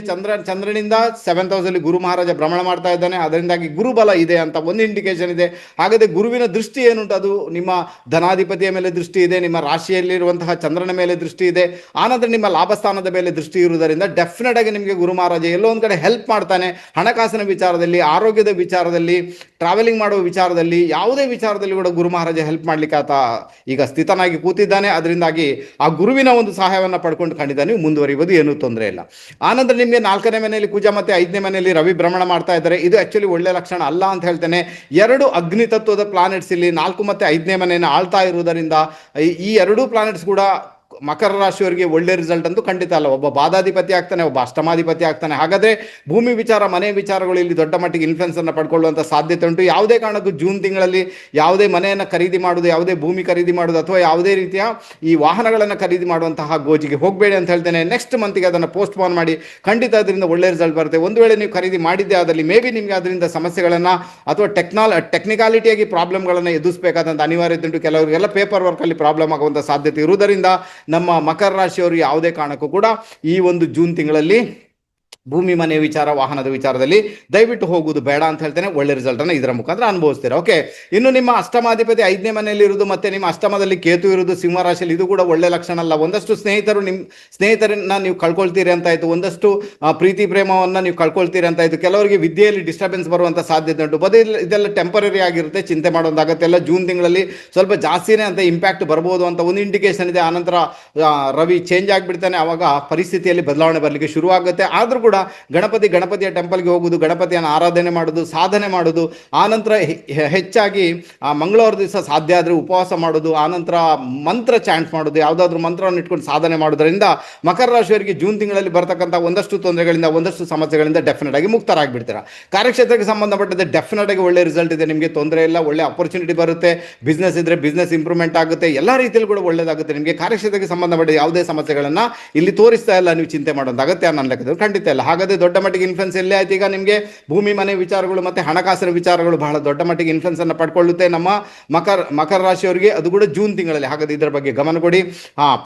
ಚಂದ್ರನಿಂದ 7th ಹೌಸ್ ಅಲ್ಲಿ ಗುರು ಮಹಾರಾಜ ಭ್ರಮಣ ಮಾಡ್ತಾ ಇದ್ದಾನೆ. ಅದರಿಂದಾಗಿ ಗುರುಬಲ ಇದೆ ಅಂತ ಒಂದು ಇಂಡಿಕೇಶನ್ ಇದೆ. ಹಾಗಾದ್ರೆ ಗುರುವಿನ ದೃಷ್ಟಿ ಏನುಂಟು, ಅದು ನಿಮ್ಮ ಧನಾಧಿಪತಿಯ ಮೇಲೆ ದೃಷ್ಟಿ ಇದೆ, ನಿಮ್ಮ ರಾಶಿಯಲ್ಲಿರುವಂತಹ ಚಂದ್ರನ ಮೇಲೆ ದೃಷ್ಟಿ ಇದೆ, ಆನಂತರ ನಿಮ್ಮ ಲಾಭಸ್ಥಾನದ ಮೇಲೆ ದೃಷ್ಟಿ ಇರುವುದರಿಂದ ಡೆಫಿನೆಟ್ ಆಗಿ ನಿಮಗೆ ಗುರು ಮಹಾರಾಜ ಎಲ್ಲೋ ಒಂದ್ ಕಡೆ ಹೆಲ್ಪ್ ಮಾಡ್ತಾನೆ. ಹಣಕಾಸಿನ ವಿಚಾರದಲ್ಲಿ, ಆರೋಗ್ಯದ ವಿಚಾರದಲ್ಲಿ, ಟ್ರಾವೆಲಿಂಗ್ ಮಾಡುವ ವಿಚಾರದಲ್ಲಿ, ಯಾವುದೇ ವಿಚಾರದಲ್ಲಿ ಕೂಡ ಗುರು ಮಹಾರಾಜ ಹೆಲ್ಪ್ ಮಾಡ್ಲಿಕ್ಕೆ ಆತ ಈಗ ಸ್ಥಿತನಾಗಿ ಕೂತಿದ್ದಾನೆ. ಅದರಿಂದಾಗಿ ಆ ಗುರುವಿನ ಒಂದು ಸಹಾಯವನ್ನು ಪಡ್ಕೊಂಡು ಖಂಡಿತ ನೀವು ಮುಂದುವರಿಯುವುದು ಏನೂ ತೊಂದರೆ ಇಲ್ಲ. ಆನಂತರ ನಿಮಗೆ 4ನೇ ಮನೆಯಲ್ಲಿ ಕುಜ ಮತ್ತೆ 5ನೇ ಮನೆಯಲ್ಲಿ ರವಿ ಭ್ರಮಣ ಮಾಡ್ತಾ ಇದ್ದಾರೆ. ಇದು ಆಕ್ಚುಲಿ ಒಳ್ಳೆ ಲಕ್ಷಣ ಅಲ್ಲ ಅಂತ ಹೇಳ್ತೇನೆ. 2 ಅಗ್ನಿ ತತ್ವದ ಪ್ಲಾನೆಟ್ಸ್ ಇಲ್ಲಿ 4 ಮತ್ತೆ 5ನೇ ಮನೆಯನ್ನು ಆಳ್ತಾ ಇರುವುದರಿಂದ ಈ 2 ಪ್ಲಾನೆಟ್ಸ್ ಕೂಡ ಮಕರ ರಾಶಿಯವರಿಗೆ ಒಳ್ಳೆ ರಿಸಲ್ಟ್ ಅಂತೂ ಖಂಡಿತ ಅಲ್ಲ. ಒಬ್ಬ ಬಾಧಾಧಿಪತಿ ಆಗ್ತಾನೆ, ಒಬ್ಬ ಅಷ್ಟಮಾಧಿಪತಿ ಆಗ್ತಾನೆ. ಹಾಗಾದ್ರೆ ಭೂಮಿ ವಿಚಾರ, ಮನೆ ವಿಚಾರಗಳು ಇಲ್ಲಿ ದೊಡ್ಡ ಮಟ್ಟಿಗೆ ಇನ್ಫ್ಲುಯೆನ್ಸ್ ಅನ್ನು ಪಡ್ಕೊಳ್ಳುವಂತ ಸಾಧ್ಯತೆ ಉಂಟು. ಯಾವುದೇ ಕಾರಣಕ್ಕೂ ಜೂನ್ ತಿಂಗಳಲ್ಲಿ ಯಾವುದೇ ಮನೆಯನ್ನು ಖರೀದಿ ಮಾಡುವುದು, ಯಾವುದೇ ಭೂಮಿ ಖರೀದಿ ಮಾಡುವುದು, ಅಥವಾ ಯಾವುದೇ ರೀತಿಯ ಈ ವಾಹನಗಳನ್ನು ಖರೀದಿ ಮಾಡುವಂತಹ ಗೋಜಿಗೆ ಹೋಗಬೇಡಿ ಅಂತ ಹೇಳ್ತೇನೆ. ನೆಕ್ಸ್ಟ್ ಮಂತ್ಗೆ ಅದನ್ನು ಪೋಸ್ಟ್ ಪೋನ್ ಮಾಡಿ. ಖಂಡಿತ ಅದರಿಂದ ಒಳ್ಳೆ ರಿಸಲ್ಟ್ ಬರುತ್ತೆ. ಒಂದು ವೇಳೆ ನೀವು ಖರೀದಿ ಮಾಡಿದ್ದೆ ಆದಲ್ಲಿ ಮೇ ಬಿ ನಿಮಗೆ ಅದರಿಂದ ಸಮಸ್ಯೆಗಳನ್ನ ಅಥವಾ ಟೆಕ್ನಿಕಾಲಿಟಿಯಾಗಿ ಪ್ರಾಬ್ಲಮ್ಗಳನ್ನು ಎದುರಿಸಬೇಕಾದಂತ ಅನಿವಾರ್ಯತೆ ಉಂಟು. ಕೆಲವರಿಗೆಲ್ಲ ಪೇಪರ್ ವರ್ಕ್ ಅಲ್ಲಿ ಪ್ರಾಬ್ಲಮ್ ಆಗುವಂತ ಸಾಧ್ಯತೆ ಇರುವುದರಿಂದ ನಮ್ಮ ಮಕರ ರಾಶಿಯವರು ಯಾವುದೇ ಕಾರಣಕ್ಕೂ ಕೂಡ ಈ ಒಂದು ಜೂನ್ ತಿಂಗಳಲ್ಲಿ ಭೂಮಿ ಮನೆ ವಿಚಾರ, ವಾಹನದ ವಿಚಾರದಲ್ಲಿ ದಯವಿಟ್ಟು ಹೋಗುವುದು ಬೇಡ ಅಂತ ಹೇಳ್ತೇನೆ. ಒಳ್ಳೆ ರಿಸಲ್ಟ್ ಅನ್ನು ಇದರ ಮುಖಾಂತರ ಅನುಭವಿಸ್ತೀರಾ. ಓಕೆ, ಇನ್ನು ನಿಮ್ಮ ಅಷ್ಟಮಾಧಿಪತಿ 5ನೇ ಮನೆಯಲ್ಲಿ ಇರುವುದು, ಮತ್ತೆ ನಿಮ್ಮ ಅಷ್ಟಮದಲ್ಲಿ ಕೇತು ಇರುವುದು ಸಿಂಹರಾಶಿಯಲ್ಲಿ, ಇದು ಕೂಡ ಒಳ್ಳೆ ಲಕ್ಷಣ ಅಲ್ಲ. ಒಂದಷ್ಟು ಸ್ನೇಹಿತರನ್ನ ನೀವು ಕಳ್ಕೊಳ್ತೀರಿ ಅಂತ ಆಯ್ತು, ಒಂದಷ್ಟು ಪ್ರೀತಿ ಪ್ರೇಮವನ್ನ ನೀವು ಕಳ್ಕೊಳ್ತೀರಿ ಅಂತ ಆಯ್ತು. ಕೆಲವರಿಗೆ ವಿದ್ಯೆಯಲ್ಲಿ ಡಿಸ್ಟರ್ಬೆನ್ಸ್ ಬರುವಂತ ಸಾಧ್ಯತೆ ಉಂಟು. ಇದೆಲ್ಲ ಟೆಂಪರರಿ ಆಗಿರುತ್ತೆ, ಚಿಂತೆ ಮಾಡುವಂತಾಗತ್ತೆ. ಎಲ್ಲ ಜೂನ್ ತಿಂಗಳಲ್ಲಿ ಸ್ವಲ್ಪ ಜಾಸ್ತಿನೇ ಅಂತ ಇಂಪ್ಯಾಕ್ಟ್ ಬರ್ಬೋದು ಅಂತ ಒಂದು ಇಂಡಿಕೇಶನ್ ಇದೆ. ಆನಂತರ ರವಿ ಚೇಂಜ್ ಆಗಿಬಿಡ್ತಾನೆ, ಅವಾಗ ಪರಿಸ್ಥಿತಿಯಲ್ಲಿ ಬದಲಾವಣೆ ಬರಲಿಕ್ಕೆ ಶುರು ಆಗುತ್ತೆ. ಆದ್ರೂ ಕೂಡ ಕೂಡ ಗಣಪತಿಯ ಟೆಂಪಲ್ಗೆ ಹೋಗುವುದು, ಗಣಪತಿಯನ್ನು ಆರಾಧನೆ ಮಾಡೋದು, ಸಾಧನೆ ಮಾಡೋದು, ಆನಂತರ ಹೆಚ್ಚಾಗಿ ಮಂಗಳವಾರ ದಿವಸ ಸಾಧ್ಯ ಆದರೆ ಉಪವಾಸ ಮಾಡೋದು, ಆನಂತರ ಮಂತ್ರ ಚಾಂಟ್ ಮಾಡೋದು, ಯಾವುದಾದ್ರೂ ಮಂತ್ರವನ್ನು ಇಟ್ಕೊಂಡು ಸಾಧನೆ ಮಾಡೋದ್ರಿಂದ ಮಕರ ರಾಶಿಯವರಿಗೆ ಜೂನ್ ತಿಂಗಳಲ್ಲಿ ಬರ್ತಕ್ಕಂಥ ಒಂದಷ್ಟು ತೊಂದರೆಗಳಿಂದ, ಒಂದಷ್ಟು ಸಮಸ್ಯೆಗಳಿಂದ ಡೆಫಿನೆಟ್ ಆಗಿ ಮುಕ್ತರಾಗಿಬಿಡ್ತೀರಾ. ಕಾರ್ಯಕ್ಷೇತ್ರಕ್ಕೆ ಸಂಬಂಧಪಟ್ಟಂತೆ ಡೆಫಿನೆಟ್ ಆಗಿ ಒಳ್ಳೆ ರಿಸಲ್ಟ್ ಇದೆ, ನಿಮಗೆ ತೊಂದರೆ ಇಲ್ಲ, ಒಳ್ಳೆ ಅಪರ್ಚುನಿಟಿ ಬರುತ್ತೆ. ಬಿಸ್ನೆಸ್ ಇದ್ರೆ ಬಿಸ್ನೆಸ್ ಇಂಪ್ರೂವ್ಮೆಂಟ್ ಆಗುತ್ತೆ, ಎಲ್ಲ ರೀತಿಯಲ್ಲಿ ಕೂಡ ಒಳ್ಳೇದಾಗುತ್ತೆ. ನಿಮಗೆ ಕಾರ್ಯಕ್ಷೇತ್ರಕ್ಕೆ ಸಂಬಂಧಪಟ್ಟ ಯಾವುದೇ ಸಮಸ್ಯೆಗಳನ್ನು ಇಲ್ಲಿ ತೋರಿಸ್ತಾ ಇಲ್ಲ, ನೀವು ಚಿಂತೆ ಮಾಡೋದು ಅಗತ್ಯ ನನ್ನ ಲೆಕ್ಕದಲ್ಲಿ ಖಂಡಿತ ಇಲ್ಲ. ಹಾಗಾದ್ರೆ ದೊಡ್ಡ ಮಟ್ಟಿಗೆ ಇನ್ಫ್ಲುಯೆನ್ಸ್ ಎಲ್ಲೇ ಆಯ್ತು. ಈಗ ನಿಮಗೆ ಭೂಮಿ ಮನೆ ವಿಚಾರಗಳು ಮತ್ತೆ ಹಣಕಾಸಿನ ವಿಚಾರಗಳು ಬಹಳ ದೊಡ್ಡ ಮಟ್ಟಿಗೆ ಇನ್ಫ್ಲುಯೆನ್ಸ್ ಅನ್ನು ಪಡ್ಕೊಳ್ಳುತ್ತೆ ನಮ್ಮ ಮಕರ ರಾಶಿಯವರಿಗೆ, ಅದು ಕೂಡ ಜೂನ್ ತಿಂಗಳಲ್ಲಿ. ಹಾಗಾದ್ರೆ ಇದರ ಬಗ್ಗೆ ಗಮನ ಕೊಡಿ.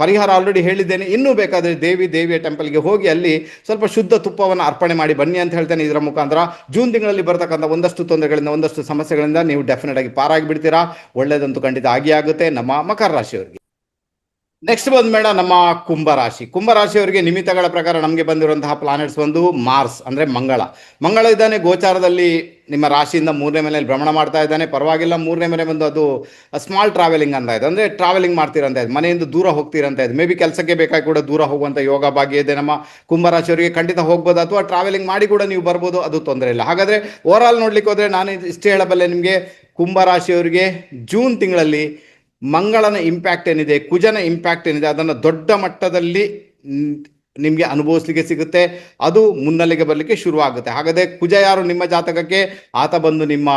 ಪರಿಹಾರ ಆಲ್ರೆಡಿ ಹೇಳಿದ್ದೇನೆ. ಇನ್ನೂ ಬೇಕಾದರೆ ದೇವಿಯ ಟೆಂಪಲ್ಗೆ ಹೋಗಿ ಅಲ್ಲಿ ಸ್ವಲ್ಪ ಶುದ್ಧ ತುಪ್ಪವನ್ನು ಅರ್ಪಣೆ ಮಾಡಿ ಬನ್ನಿ ಅಂತ ಹೇಳ್ತೇನೆ. ಇದರ ಮುಖಾಂತರ ಜೂನ್ ತಿಂಗಳಲ್ಲಿ ಬರ್ತಕ್ಕಂಥ ಒಂದಷ್ಟು ತೊಂದರೆಗಳಿಂದ, ಒಂದಷ್ಟು ಸಮಸ್ಯೆಗಳಿಂದ ನೀವು ಡೆಫಿನೆಟ್ ಆಗಿ ಪಾರಾಗಿ ಬಿಡ್ತೀರಾ. ಒಳ್ಳೆಯದಂತೂ ಖಂಡಿತ ಆಗುತ್ತೆ ನಮ್ಮ ಮಕರ ರಾಶಿಯವರಿಗೆ. ನೆಕ್ಸ್ಟ್ ಬಂದ್ಬೇಡ ನಮ್ಮ ಕುಂಭರಾಶಿಯವರಿಗೆ ನಿಮಿತ್ತಗಳ ಪ್ರಕಾರ ನಮಗೆ ಬಂದಿರುವಂತಹ ಪ್ಲಾನೆಟ್ಸ್ ಒಂದು ಮಾರ್ಸ್ ಅಂದ್ರೆ ಮಂಗಳ ಇದ್ದಾನೆ ಗೋಚಾರದಲ್ಲಿ. ನಿಮ್ಮ ರಾಶಿಯಿಂದ 3ನೇ ಮನೆಯಲ್ಲಿ ಭ್ರಮಣ ಮಾಡ್ತಾ ಇದ್ದಾನೆ. ಪರವಾಗಿಲ್ಲ. 3ನೇ ಮನೆ ಬಂದು ಅದು ಸ್ಮಾಲ್ ಟ್ರಾವೆಲಿಂಗ್ ಅಂತ ಇದೆ, ಅಂದ್ರೆ ಟ್ರಾವೆಲಿಂಗ್ ಮಾಡ್ತೀರಂತ ಇದೆ, ಮನೆಯಿಂದ ದೂರ ಹೋಗ್ತೀರಂತ ಇದೆ. ಮೇ ಬಿ ಕೆಲಸಕ್ಕೆ ಬೇಕಾಗಿ ಕೂಡ ದೂರ ಹೋಗುವಂಥ ಯೋಗ ಭಾಗ್ಯ ಇದೆ ನಮ್ಮ ಕುಂಭರಾಶಿಯವರಿಗೆ. ಖಂಡಿತ ಹೋಗ್ಬೋದು, ಅಥವಾ ಟ್ರಾವೆಲಿಂಗ್ ಮಾಡಿ ಕೂಡ ನೀವು ಬರ್ಬೋದು, ಅದು ತೊಂದರೆ ಇಲ್ಲ. ಹಾಗಾದ್ರೆ ಓವರ್ ಆಲ್ ನೋಡ್ಲಿಕ್ಕೆ ಹೋದ್ರೆ ನಾನು ಇಷ್ಟೇ ಹೇಳಬಲ್ಲೆ ನಿಮಗೆ, ಕುಂಭರಾಶಿಯವರಿಗೆ ಜೂನ್ ತಿಂಗಳಲ್ಲಿ ಮಂಗಳನ ಇಂಪ್ಯಾಕ್ಟ್ ಏನಿದೆ, ಕುಜನ ಇಂಪ್ಯಾಕ್ಟ್ ಏನಿದೆ, ಅದನ್ನು ದೊಡ್ಡ ಮಟ್ಟದಲ್ಲಿ ನಿಮಗೆ ಅನುಭವಿಸ್ಲಿಕ್ಕೆ ಸಿಗುತ್ತೆ. ಅದು ಮುನ್ನೆಲೆಗೆ ಬರಲಿಕ್ಕೆ ಶುರು ಆಗುತ್ತೆ. ಹಾಗಾದರೆ ಕುಜ ಯಾರು ನಿಮ್ಮ ಜಾತಕಕ್ಕೆ? ಆತ ಬಂದು ನಿಮ್ಮ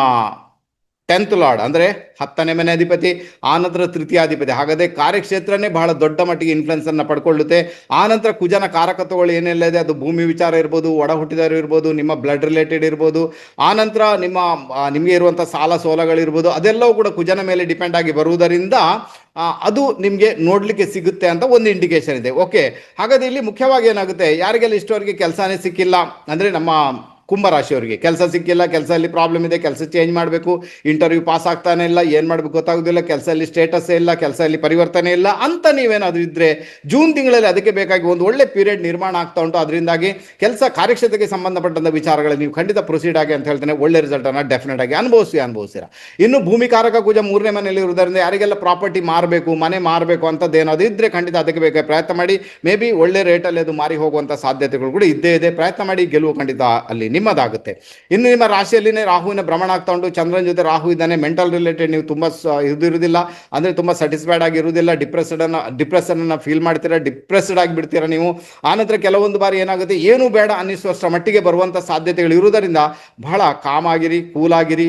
10th ಲಾರ್ಡ್, ಅಂದರೆ 10ನೇ ಮನೆ ಅಧಿಪತಿ, ಆನಂತರ ತೃತೀಯಾಧಿಪತಿ. ಹಾಗಾದರೆ ಕಾರ್ಯಕ್ಷೇತ್ರನೇ ಬಹಳ ದೊಡ್ಡ ಮಟ್ಟಿಗೆ ಇನ್ಫ್ಲುಯೆನ್ಸ್ ಅನ್ನು ಪಡ್ಕೊಳ್ಳುತ್ತೆ. ಆನಂತರ ಕುಜನ ಕಾರಕತ್ವಗಳು ಏನೆಲ್ಲ ಇದೆ, ಅದು ಭೂಮಿ ವಿಚಾರ ಇರ್ಬೋದು, ಒಡ ಹುಟ್ಟಿದವರು ಇರ್ಬೋದು, ನಿಮ್ಮ ಬ್ಲಡ್ ರಿಲೇಟೆಡ್ ಇರ್ಬೋದು, ಆನಂತರ ನಿಮಗೆ ಇರುವಂಥ ಸಾಲ ಸೋಲಗಳಿರ್ಬೋದು, ಅದೆಲ್ಲವೂ ಕೂಡ ಕುಜನ ಮೇಲೆ ಡಿಪೆಂಡ್ ಆಗಿ ಬರುವುದರಿಂದ ಅದು ನಿಮಗೆ ನೋಡಲಿಕ್ಕೆ ಸಿಗುತ್ತೆ ಅಂತ ಒಂದು ಇಂಡಿಕೇಶನ್ ಇದೆ. ಓಕೆ, ಹಾಗಾದ್ರೆ ಇಲ್ಲಿ ಮುಖ್ಯವಾಗಿ ಏನಾಗುತ್ತೆ, ಯಾರಿಗೆಲ್ಲ ಇಷ್ಟವರೆಗೆ ಕೆಲಸನೇ ಸಿಕ್ಕಿಲ್ಲ, ಅಂದರೆ ನಮ್ಮ ಕುಂಭರಾಶಿಯವರಿಗೆ ಕೆಲಸ ಸಿಕ್ಕಿಲ್ಲ, ಕೆಲಸದಲ್ಲಿ ಪ್ರಾಬ್ಲಮ್ ಇದೆ, ಕೆಲಸ ಚೇಂಜ್ ಮಾಡಬೇಕು, ಇಂಟರ್ವ್ಯೂ ಪಾಸ್ ಆಗ್ತಾನೆ ಇಲ್ಲ, ಏನು ಮಾಡಬೇಕು ಗೊತ್ತಾಗೋದಿಲ್ಲ, ಕೆಲಸದಲ್ಲಿ ಸ್ಟೇಟಸ್ ಇಲ್ಲ, ಕೆಲಸದಲ್ಲಿ ಪರಿವರ್ತನೆ ಇಲ್ಲ ಅಂತ ನೀವೇನಾದರೂ ಇದ್ದರೆ ಜೂನ್ ತಿಂಗಳಲ್ಲಿ ಅದಕ್ಕೆ ಬೇಕಾಗಿ ಒಂದು ಒಳ್ಳೆ ಪೀರಿಯಡ್ ನಿರ್ಮಾಣ ಆಗ್ತಾ ಉಂಟು. ಅದರಿಂದಾಗಿ ಕಾರ್ಯಕ್ಷೇತ್ರಕ್ಕೆ ಸಂಬಂಧಪಟ್ಟಂಥ ವಿಚಾರಗಳಲ್ಲಿ ನೀವು ಖಂಡಿತ ಪ್ರೊಸೀಡ್ ಆಗಿ ಅಂತ ಹೇಳ್ತೇನೆ. ಒಳ್ಳೆ ರಿಸಲ್ಟನ್ನು ಡೆಫಿನೆಟ್ ಆಗಿ ಅನುಭವಿಸ್ತೀರಾ. ಇನ್ನು ಭೂಮಿ ಕಾರಕ ಕುಜ 3ನೇ ಮನೆಯಲ್ಲಿ ಇರುವುದರಿಂದ ಯಾರಿಗೆಲ್ಲ ಪ್ರಾಪರ್ಟಿ ಮಾರಬೇಕು, ಮನೆ ಮಾರಬೇಕು ಅಂತದ್ದು ಏನಾದರೂ ಇದ್ದರೆ ಖಂಡಿತ ಅದಕ್ಕೆ ಬೇಕಾಗಿ ಪ್ರಯತ್ನ ಮಾಡಿ. ಮೇ ಬಿ ಒಳ್ಳೆ ರೇಟಲ್ಲಿ ಅದು ಮಾರಿ ಹೋಗುವಂಥ ಸಾಧ್ಯತೆಗಳು ಕೂಡ ಇದ್ದೇ ಇದೆ. ಪ್ರಯತ್ನ ಮಾಡಿ, ಗೆಲುವು ಖಂಡಿತ ಅಲ್ಲಿ ನಿಮ್ಮದಾಗುತ್ತೆ. ಇನ್ನು ನಿಮ್ಮ ರಾಶಿಯಲ್ಲಿನೇ ರಾಹುವಿನ ಭ್ರಮಣ ಆಗ್ತಾ ಉಂಟು. ಚಂದ್ರನ ಜೊತೆ ರಾಹು ಇದ್ದಾನೆ. ಮೆಂಟಲ್ ರಿಲೇಟೆಡ್ ನೀವು ತುಂಬ ಇರುವುದಿಲ್ಲ, ಅಂದರೆ ತುಂಬ ಸ್ಯಾಟಿಸ್ಫೈಡ್ ಆಗಿರುವುದಿಲ್ಲ. ಡಿಪ್ರೆಷನ್ ಅನ್ನು ಫೀಲ್ ಮಾಡ್ತೀರಾ, ಡಿಪ್ರೆಸ್ಡ್ ಆಗಿಬಿಡ್ತೀರಾ ನೀವು. ಆನಂತರ ಕೆಲವೊಂದು ಬಾರಿ ಏನಾಗುತ್ತೆ, ಏನೂ ಬೇಡ ಅನ್ನಿಸುವಷ್ಟರ ಮಟ್ಟಿಗೆ ಬರುವಂಥ ಸಾಧ್ಯತೆಗಳು ಇರುವುದರಿಂದ ಬಹಳ ಕಾಮ್ ಆಗಿರಿ, ಕೂಲ್ ಆಗಿರಿ.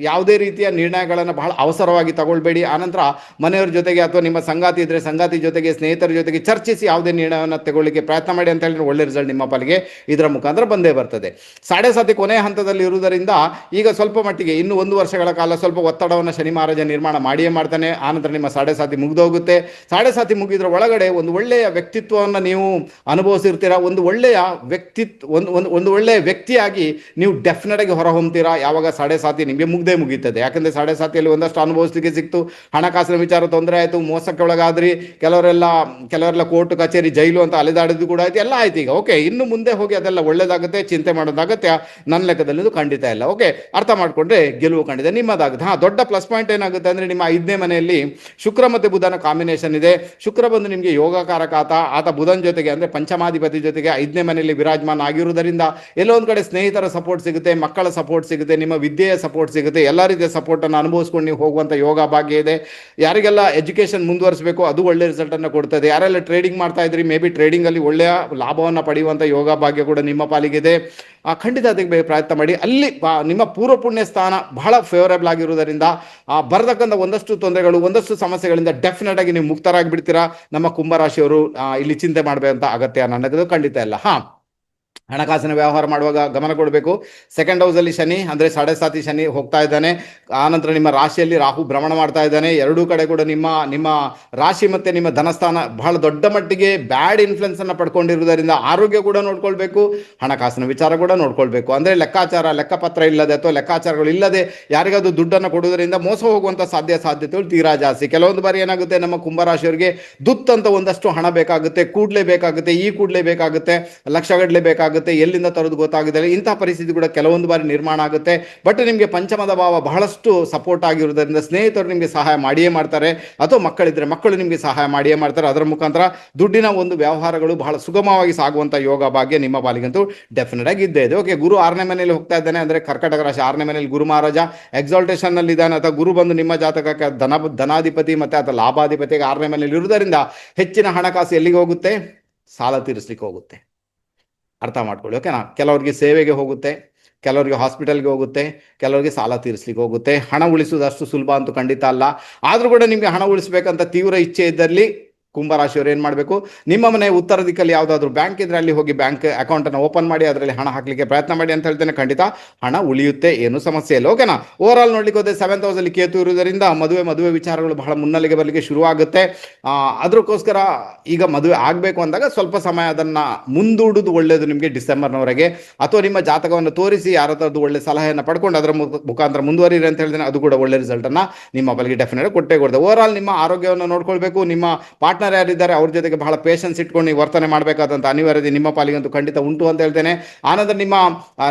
ಯಾವುದೇ ರೀತಿಯ ನಿರ್ಣಯಗಳನ್ನು ಬಹಳ ಅವಸರವಾಗಿ ತಗೊಳ್ಬೇಡಿ. ಆನಂತರ ಮನೆಯವರ ಜೊತೆಗೆ ಅಥವಾ ನಿಮ್ಮ ಸಂಗಾತಿ ಇದ್ದರೆ ಸಂಗಾತಿ ಜೊತೆಗೆ, ಸ್ನೇಹಿತರ ಜೊತೆಗೆ ಚರ್ಚಿಸಿ ಯಾವುದೇ ನಿರ್ಣಯವನ್ನು ತಗೊಳ್ಳಿಕ್ಕೆ ಪ್ರಯತ್ನ ಮಾಡಿ ಅಂತ ಹೇಳಿದ್ರೆ ಒಳ್ಳೆ ರಿಸಲ್ಟ್ ನಿಮ್ಮ ಪಾಲಿಗೆ ಇದರ ಮುಖಾಂತರ ಬಂದೇ ಬರ್ತದೆ. 7.5 ಕೊನೆಯ ಹಂತದಲ್ಲಿ ಇರುವುದರಿಂದ ಈಗ ಸ್ವಲ್ಪ ಮಟ್ಟಿಗೆ ಇನ್ನು 1 ವರ್ಷಗಳ ಕಾಲ ಸ್ವಲ್ಪ ಒತ್ತಡವನ್ನು ಶನಿ ಮಹಾರಾಜ ನಿರ್ಮಾಣ ಮಾಡಿಯೇ ಮಾಡ್ತಾನೆ. ಆನಂತರ ನಿಮ್ಮ 7.5 ಮುಗಿದೋಗುತ್ತೆ. 7.5 ಮುಗಿದ್ರ ಒಳಗಡೆ ಒಂದು ಒಳ್ಳೆಯ ವ್ಯಕ್ತಿತ್ವವನ್ನು ನೀವು ಅನುಭವಿಸಿರ್ತೀರಾ. ಒಂದು ಒಳ್ಳೆಯ ಒಂದು ಒಳ್ಳೆಯ ವ್ಯಕ್ತಿಯಾಗಿ ನೀವು ಡೆಫಿನೆಟ್ ಆಗಿ ಹೊರಹೊಮ್ತೀರಾ ಯಾವಾಗ 7.5 ನಿಮಗೆ ಮುಗಿತದೆ. ಯಾಕಂದ್ರೆ 7.5 ಒಂದಷ್ಟು ಅನುಭವಿಸ್ಲಿಕ್ಕೆ ಸಿಕ್ತು. ಹಣಕಾಸಿನ ವಿಚಾರ ತೊಂದರೆ ಆಯಿತು, ಮೋಸಕ್ಕೆ ಒಳಗಾದ್ರಿ, ಕೆಲವರೆಲ್ಲ ಕೋರ್ಟ್ ಕಚೇರಿ ಜೈಲು ಅಂತ ಅಲೆದಾಡಿದ್ದು ಕೂಡ ಆಯ್ತು, ಎಲ್ಲ ಆಯ್ತು. ಈಗ ಓಕೆ, ಇನ್ನು ಮುಂದೆ ಹೋಗಿ ಅದೆಲ್ಲ ಒಳ್ಳೇದಾಗುತ್ತೆ, ಚಿಂತೆ ಮಾಡೋದಾಗುತ್ತೆ ನನ್ನ ಲೆಕ್ಕದಲ್ಲಿ ಇದು ಖಂಡಿತ ಇಲ್ಲ. ಓಕೆ, ಅರ್ಥ ಮಾಡ್ಕೊಂಡ್ರೆ ಗೆಲುವು ಖಂಡಿತ ನಿಮ್ಮದಾಗುತ್ತೆ. ದೊಡ್ಡ ಪ್ಲಸ್ ಪಾಯಿಂಟ್ ಏನಾಗುತ್ತೆ ಅಂದ್ರೆ ನಿಮ್ಮ 5ನೇ ಮನೆಯಲ್ಲಿ ಶುಕ್ರ ಮತ್ತೆ ಬುಧನ ಕಾಂಬಿನೇಷನ್ ಇದೆ. ಶುಕ್ರ ಬಂದು ನಿಮಗೆ ಯೋಗಕಾರಕ ಆತ ಬುಧನ ಜೊತೆಗೆ ಅಂದ್ರೆ ಪಂಚಮಾಧಿಪತಿ ಜೊತೆಗೆ 5ನೇ ಮನೆಯಲ್ಲಿ ವಿರಾಜಮಾನ ಆಗಿರುವುದರಿಂದ ಎಲ್ಲೋ ಒಂದು ಕಡೆ ಸ್ನೇಹಿತರ ಸಪೋರ್ಟ್ ಸಿಗುತ್ತೆ, ಮಕ್ಕಳ ಸಪೋರ್ಟ್ ಸಿಗುತ್ತೆ, ನಿಮ್ಮ ವಿದ್ಯೆಯ ಸಪೋರ್ಟ್ ಸಿಗುತ್ತೆ. ಎಲ್ಲ ರೀತಿಯ ಸಪೋರ್ಟ್ ಅನ್ನು ಅನುಭವಿಸ್ಕೊಂಡು ನೀವು ಹೋಗುವಂತ ಯೋಗ ಭಾಗ್ಯ ಇದೆ. ಯಾರಿಗೆಲ್ಲ ಎಜುಕೇಶನ್ ಮುಂದುವರಿಸಬೇಕು ಅದು ಒಳ್ಳೆ ರಿಸಲ್ಟ್ ಅನ್ನು ಕೊಡ್ತದೆ. ಯಾರೆಲ್ಲ ಟ್ರೇಡಿಂಗ್ ಮಾಡ್ತಾ ಇದ್ರಿ, ಮೇ ಬಿ ಟ್ರೇಡಿಂಗ್ ಅಲ್ಲಿ ಒಳ್ಳೆಯ ಲಾಭವನ್ನು ಪಡೆಯುವಂತ ಯೋಗ ಭಾಗ್ಯ ಕೂಡ ನಿಮ್ಮ ಪಾಲಿಗಿದೆ. ಖಂಡಿತ ಅದಕ್ಕೆ ಪ್ರಯತ್ನ ಮಾಡಿ. ಅಲ್ಲಿ ನಿಮ್ಮ ಪೂರ್ವ ಪುಣ್ಯ ಸ್ಥಾನ ಬಹಳ ಫೇವರೇಬಲ್ ಆಗಿರುವುದರಿಂದ ಬರತಕ್ಕಂಥ ಒಂದಷ್ಟು ತೊಂದರೆಗಳು, ಒಂದಷ್ಟು ಸಮಸ್ಯೆಗಳಿಂದ ಡೆಫಿನೆಟ್ ಆಗಿ ನೀವು ಮುಕ್ತರಾಗಿ ಬಿಡ್ತೀರಾ. ನಮ್ಮ ಕುಂಭರಾಶಿಯವರು ಇಲ್ಲಿ ಚಿಂತೆ ಮಾಡಬೇಕಂತ ಅಗತ್ಯ ನನಗೆ ಖಂಡಿತ ಇಲ್ಲ. ಹಣಕಾಸಿನ ವ್ಯವಹಾರ ಮಾಡುವಾಗ ಗಮನ ಕೊಡಬೇಕು. 2nd ಹೌಸಲ್ಲಿ ಶನಿ ಅಂದರೆ 7.5 ಶನಿ ಹೋಗ್ತಾ ಇದ್ದಾನೆ. ಆನಂತರ ನಿಮ್ಮ ರಾಶಿಯಲ್ಲಿ ರಾಹು ಭ್ರಮಣ ಮಾಡ್ತಾ ಇದ್ದಾನೆ. ಎರಡೂ ಕಡೆ ಕೂಡ ನಿಮ್ಮ ರಾಶಿ ಮತ್ತು ನಿಮ್ಮ ಧನಸ್ಥಾನ ಬಹಳ ದೊಡ್ಡ ಮಟ್ಟಿಗೆ ಬ್ಯಾಡ್ ಇನ್ಫ್ಲುಯೆನ್ಸ್ ಅನ್ನು ಪಡ್ಕೊಂಡಿರುವುದರಿಂದ ಆರೋಗ್ಯ ಕೂಡ ನೋಡ್ಕೊಳ್ಬೇಕು, ಹಣಕಾಸಿನ ವಿಚಾರ ಕೂಡ ನೋಡ್ಕೊಳ್ಬೇಕು. ಅಂದರೆ ಲೆಕ್ಕಪತ್ರ ಇಲ್ಲದೆ ಅಥವಾ ಲೆಕ್ಕಾಚಾರಗಳು ಇಲ್ಲದೆ ಯಾರಿಗಾದ್ರೂ ದುಡ್ಡನ್ನು ಕೊಡುವುದರಿಂದ ಮೋಸ ಹೋಗುವಂಥ ಸಾಧ್ಯತೆಗಳು ತೀರಾ ಜಾಸ್ತಿ. ಕೆಲವೊಂದು ಬಾರಿ ಏನಾಗುತ್ತೆ, ನಮ್ಮ ಕುಂಭರಾಶಿಯವರಿಗೆ ದುತ್ತಂತ ಒಂದಷ್ಟು ಹಣ ಬೇಕಾಗುತ್ತೆ, ಕೂಡಲೇ ಬೇಕಾಗುತ್ತೆ, ಲಕ್ಷಗಟ್ಟಲೆ ಬೇಕಾಗುತ್ತೆ. ಗೊತ್ತಾಗುತ್ತೆ, ಎಲ್ಲಿಂದ ತರೋದು ಗೊತ್ತಾಗುತ್ತೆ. ಇಂತಹ ಪರಿಸ್ಥಿತಿ ಕೂಡ ಕೆಲವೊಂದು ಬಾರಿ ನಿರ್ಮಾಣ ಆಗುತ್ತೆ. ಬಟ್ ನಿಮಗೆ ಪಂಚಮದ ಭಾವ ಬಹಳಷ್ಟು ಸಪೋರ್ಟ್ ಆಗಿರುವುದರಿಂದ ಸ್ನೇಹಿತರು ನಿಮಗೆ ಸಹಾಯ ಮಾಡಿಯೇ ಮಾಡ್ತಾರೆ, ಅಥವಾ ಮಕ್ಕಳಿದ್ರೆ ಮಕ್ಕಳು ನಿಮಗೆ ಸಹಾಯ ಮಾಡಿಯೇ ಮಾಡ್ತಾರೆ. ಅದರ ಮುಖಾಂತರ ದುಡ್ಡಿನ ಒಂದು ವ್ಯವಹಾರಗಳು ಬಹಳ ಸುಗಮವಾಗಿ ಸಾಗುವಂಥ ಯೋಗ ಭಾಗ್ಯ ನಿಮ್ಮ ಪಾಲಿಗಂತೂ ಡೆಫಿನೆಟ್ ಆಗಿ ಇದ್ದೇ ಇದೆ. ಓಕೆ, ಗುರು 6ನೇ ಮನೆಯಲ್ಲಿ ಹೋಗ್ತಾ ಇದ್ದಾನೆ ಅಂದರೆ ಕರ್ಕಟಕ ರಾಶಿ 6ನೇ ಮನೆಯಲ್ಲಿ ಗುರು ಮಹಾರಾಜ ಎಕ್ಸಾಲ್ಟೇಷನ್ ನಲ್ಲಿ ಇದ್ದಾನೆ, ಅಥವಾ ಗುರು ಬಂದು ನಿಮ್ಮ ಜಾತಕಕ್ಕೆ ಧನಾಧಿಪತಿ ಮತ್ತೆ ಅಥವಾ ಲಾಭಾಧಿಪತಿಗೆ 6ನೇ ಮನೆಯಲ್ಲಿ ಇರುವುದರಿಂದ ಹೆಚ್ಚಿನ ಹಣಕಾಸು ಎಲ್ಲಿಗೆ ಹೋಗುತ್ತೆ? ಸಾಲ ತೀರಿಸಲಿಕ್ಕೆ ಹೋಗುತ್ತೆ. ಅರ್ಥ ಮಾಡ್ಕೊಳ್ಳಿ, ಓಕೆನಾ. ಕೆಲವರಿಗೆ ಸೇವೆಗೆ ಹೋಗುತ್ತೆ, ಕೆಲವರಿಗೆ ಹಾಸ್ಪಿಟಲ್ಗೆ ಹೋಗುತ್ತೆ, ಕೆಲವರಿಗೆ ಸಾಲ ತೀರಿಸಲಿಕ್ಕೆ ಹೋಗುತ್ತೆ. ಹಣ ಉಳಿಸುವುದು ಅಷ್ಟು ಸುಲಭ ಅಂತೂ ಖಂಡಿತ ಅಲ್ಲ. ಆದರೂ ಕೂಡ ನಿಮಗೆ ಹಣ ಉಳಿಸಬೇಕಂತ ತೀವ್ರ ಇಚ್ಛೆ ಇದ್ದಲ್ಲಿ ಕುಂಭರಾಶಿಯವರು ಏನು ಮಾಡಬೇಕು? ನಿಮ್ಮ ಮನೆ ಉತ್ತರ ದಿಕ್ಕಲ್ಲಿ ಯಾವುದಾದ್ರೂ ಬ್ಯಾಂಕ್ ಇದ್ರೆ ಅಲ್ಲಿ ಹೋಗಿ ಬ್ಯಾಂಕ್ ಅಕೌಂಟನ್ನು ಓಪನ್ ಮಾಡಿ ಅದರಲ್ಲಿ ಹಣ ಹಾಕಲಿಕ್ಕೆ ಪ್ರಯತ್ನ ಮಾಡಿ ಅಂತ ಹೇಳ್ತೇನೆ. ಖಂಡಿತ ಹಣ ಉಳಿಯುತ್ತೆ, ಏನು ಸಮಸ್ಯೆ ಇಲ್ಲ, ಓಕೆನಾ. ಓವರ್ ಆಲ್ ನೋಡ್ಲಿಕ್ಕೆ ಹೋದ್ರೆ 7th ಹೌಸಲ್ಲಿ ಕೇತು ಇರುವುದರಿಂದ ಮದುವೆ ವಿಚಾರಗಳು ಬಹಳ ಮುನ್ನೆಲೆಗೆ ಬರಲಿಕ್ಕೆ ಶುರುವಾಗುತ್ತೆ. ಅದಕ್ಕೋಸ್ಕರ ಈಗ ಮದುವೆ ಆಗಬೇಕು ಅಂದಾಗ ಸ್ವಲ್ಪ ಸಮಯ ಅದನ್ನು ಮುಂದೂಡುವುದು ಒಳ್ಳೆಯದು ನಿಮಗೆ, ಡಿಸೆಂಬರ್ನವರೆಗೆ. ಅಥವಾ ನಿಮ್ಮ ಜಾತಕವನ್ನು ತೋರಿಸಿ ಯಾರತ್ರದ್ದು ಒಳ್ಳೆ ಸಲಹೆಯನ್ನು ಪಡ್ಕೊಂಡು ಅದರ ಮುಖಾಂತರ ಮುಂದುವರಿರಿ ಅಂತ ಹೇಳ್ತೇನೆ. ಅದು ಕೂಡ ಒಳ್ಳೆ ರಿಸಲ್ಟನ್ನು ನಿಮ್ಮ ಬಳಿಗೆ ಡೆಫಿನೆಟ್ ಕೊಟ್ಟೇ ಕೊಡ್ತದೆ. ಓವರ್ ಆಲ್ ನಿಮ್ಮ ಆರೋಗ್ಯವನ್ನು ನೋಡ್ಕೊಳ್ಬೇಕು. ನಿಮ್ಮ ಪಾರ್ಟ್ನರ್ ಯಾರಿದ್ದಾರೆ ಅವ್ರ ಜೊತೆಗೆ ಬಹಳ ಪೇಷನ್ಸ್ ಇಟ್ಕೊಂಡು ನೀವು ವರ್ತನೆ ಮಾಡಬೇಕಾದಂಥ ಅನಿವಾರ್ಯತೆ ನಿಮ್ಮ ಪಾಲಿಗಂತೂ ಖಂಡಿತ ಉಂಟು ಅಂತ ಹೇಳ್ತೇನೆ. ಆನಂತರ ನಿಮ್ಮ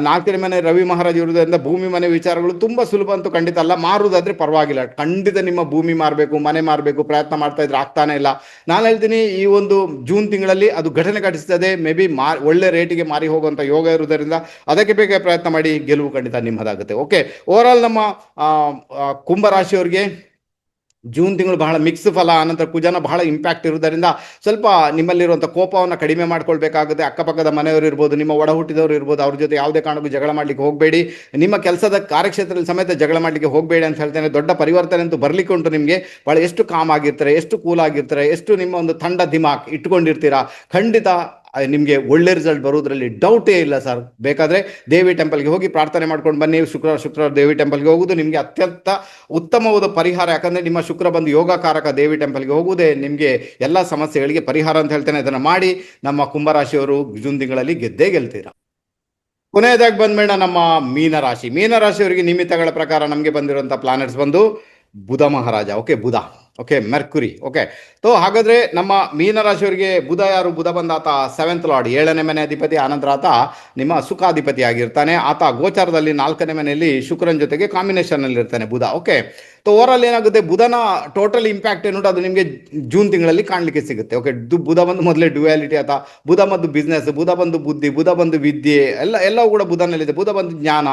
4ನೇ ಮನೆ ರವಿ ಮಹಾರಾಜ್ ಇರುವುದರಿಂದ ಭೂಮಿ ಮನೆ ವಿಚಾರಗಳು ತುಂಬಾ ಸುಲಭ ಅಂತೂ ಖಂಡಿತ ಅಲ್ಲ. ಮಾರುವುದಾದ್ರೆ ಪರವಾಗಿಲ್ಲ, ಖಂಡಿತ ನಿಮ್ಮ ಭೂಮಿ ಮಾರಬೇಕು, ಮನೆ ಮಾರಬೇಕು ಪ್ರಯತ್ನ ಮಾಡ್ತಾ ಇದ್ರೆ ಆಗ್ತಾನೆ ಇಲ್ಲ. ನಾನು ಹೇಳ್ತೀನಿ ಈ ಒಂದು ಜೂನ್ ತಿಂಗಳಲ್ಲಿ ಅದು ಘಟನೆ ಘಟಿಸ್ತದೆ. ಮೇ ಬಿ ಒಳ್ಳೆ ರೇಟಿಗೆ ಮಾರಿ ಹೋಗುವಂಥ ಯೋಗ ಇರುವುದರಿಂದ ಅದಕ್ಕೆ ಬೇಗ ಪ್ರಯತ್ನ ಮಾಡಿ, ಗೆಲುವು ಖಂಡಿತ ನಿಮ್ಮದಾಗುತ್ತೆ. ಓಕೆ, ಓವರ್ ಆಲ್ ನಮ್ಮ ಕುಂಭರಾಶಿಯವರಿಗೆ ಜೂನ್ ತಿಂಗಳು ಬಹಳ ಮಿಕ್ಸ್ ಫಲ. ಆನಂತರ ಕುಜನ ಬಹಳ ಇಂಪ್ಯಾಕ್ಟ್ ಇರುವುದರಿಂದ ಸ್ವಲ್ಪ ನಿಮ್ಮಲ್ಲಿರುವಂಥ ಕೋಪವನ್ನು ಕಡಿಮೆ ಮಾಡ್ಕೊಳ್ಬೇಕಾಗುತ್ತೆ. ಅಕ್ಕಪಕ್ಕದ ಮನೆಯವರು ಇರ್ಬೋದು, ನಿಮ್ಮ ಒಡ ಹುಟ್ಟಿದವರು ಇರ್ಬೋದು, ಅವ್ರ ಜೊತೆ ಯಾವುದೇ ಕಾರಣಕ್ಕೂ ಜಗಳ ಮಾಡಲಿಕ್ಕೆ ಹೋಗಬೇಡಿ. ನಿಮ್ಮ ಕೆಲಸದ ಕಾರ್ಯಕ್ಷೇತ್ರದಲ್ಲಿ ಸಮೇತ ಜಗಳ ಮಾಡಲಿಕ್ಕೆ ಹೋಗಬೇಡಿ ಅಂತ ಹೇಳ್ತೇನೆ. ದೊಡ್ಡ ಪರಿವರ್ತನೆ ಅಂತೂ ಬರಲಿಕ್ಕೆ ಉಂಟು ನಿಮಗೆ. ಭಾಳ ಎಷ್ಟು ಕಾಮ್ ಆಗಿರ್ತಾರೆ, ಎಷ್ಟು ಕೂಲ್ ಆಗಿರ್ತಾರೆ, ಎಷ್ಟು ನಿಮ್ಮ ಒಂದು ತಂಡ ದಿಮಾಕ್ ಇಟ್ಕೊಂಡಿರ್ತೀರಾ, ಖಂಡಿತ ನಿಮಗೆ ಒಳ್ಳೆ ರಿಸಲ್ಟ್ ಬರುವುದರಲ್ಲಿ ಡೌಟೇ ಇಲ್ಲ ಸರ್. ಬೇಕಾದರೆ ದೇವಿ ಟೆಂಪಲ್ಗೆ ಹೋಗಿ ಪ್ರಾರ್ಥನೆ ಮಾಡ್ಕೊಂಡು ಬನ್ನಿ. ಶುಕ್ರವಾರ ದೇವಿ ಟೆಂಪಲ್ಗೆ ಹೋಗುವುದು ನಿಮಗೆ ಅತ್ಯಂತ ಉತ್ತಮವಾದ ಪರಿಹಾರ. ಯಾಕಂದರೆ ನಿಮ್ಮ ಶುಕ್ರ ಬಂದು ಯೋಗಕಾರಕ. ದೇವಿ ಟೆಂಪಲ್ಗೆ ಹೋಗುವುದೇ ನಿಮಗೆ ಎಲ್ಲ ಸಮಸ್ಯೆಗಳಿಗೆ ಪರಿಹಾರ ಅಂತ ಹೇಳ್ತೇನೆ. ಇದನ್ನು ಮಾಡಿ ನಮ್ಮ ಕುಂಭರಾಶಿಯವರು ಜೂನ್ ತಿಂಗಳಲ್ಲಿ ಗೆದ್ದೇ ಗೆಲ್ತೀರಾ. ಕೊನೆಯದಾಗಿ ಬಂದ್ಬೇಡ ನಮ್ಮ ಮೀನರಾಶಿಯವರಿಗೆ ನಿಮಿತ್ತಗಳ ಪ್ರಕಾರ ನಮಗೆ ಬಂದಿರುವಂಥ ಪ್ಲಾನೆಟ್ಸ್ ಬಂದು ಬುಧ ಮಹಾರಾಜ, ಓಕೆ, ಬುಧ, ಓಕೆ, ಮೆರ್ಕುರಿ, ಓಕೆ. ಹಾಗಾದ್ರೆ ನಮ್ಮ ಮೀನರಾಶಿಯವರಿಗೆ ಬುಧ ಯಾರು? ಬುಧ ಬಂದ ಆತ 7th ಲಾರ್ಡ್, 7ನೇ ಮನೆ ಅಧಿಪತಿ. ಆನಂತರ ಆತ ನಿಮ್ಮ ಸುಖಾಧಿಪತಿ ಆಗಿರ್ತಾನೆ. ಆತ ಗೋಚಾರದಲ್ಲಿ 4ನೇ ಮನೆಯಲ್ಲಿ ಶುಕ್ರನ ಜೊತೆಗೆ ಕಾಂಬಿನೇಷನ್ ಅಲ್ಲಿ ಇರ್ತಾನೆ ಬುಧ, ಓಕೆ. ಓವರ್ ಆಲ್ ಏನಾಗುತ್ತೆ, ಬುಧನ ಟೋಟಲ್ ಇಂಪ್ಯಾಕ್ಟ್ ಏನುಂಟು ಅದು ನಿಮಗೆ ಜೂನ್ ತಿಂಗಳಲ್ಲಿ ಕಾಣಲಿಕ್ಕೆ ಸಿಗುತ್ತೆ. ಓಕೆ, ಬುಧ ಬಂದು ಮೊದಲೇ ಡ್ಯುಯಾಲಿಟಿ ಆತ. ಬುಧ ಬಂದು ಬಿಸ್ನೆಸ್, ಬುಧ ಬಂದು ಬುದ್ಧಿ, ಬುಧ ಬಂದು ವಿದ್ಯೆ, ಎಲ್ಲವೂ ಕೂಡ ಬುಧನಲ್ಲಿದೆ. ಬುಧ ಬಂದು ಜ್ಞಾನ.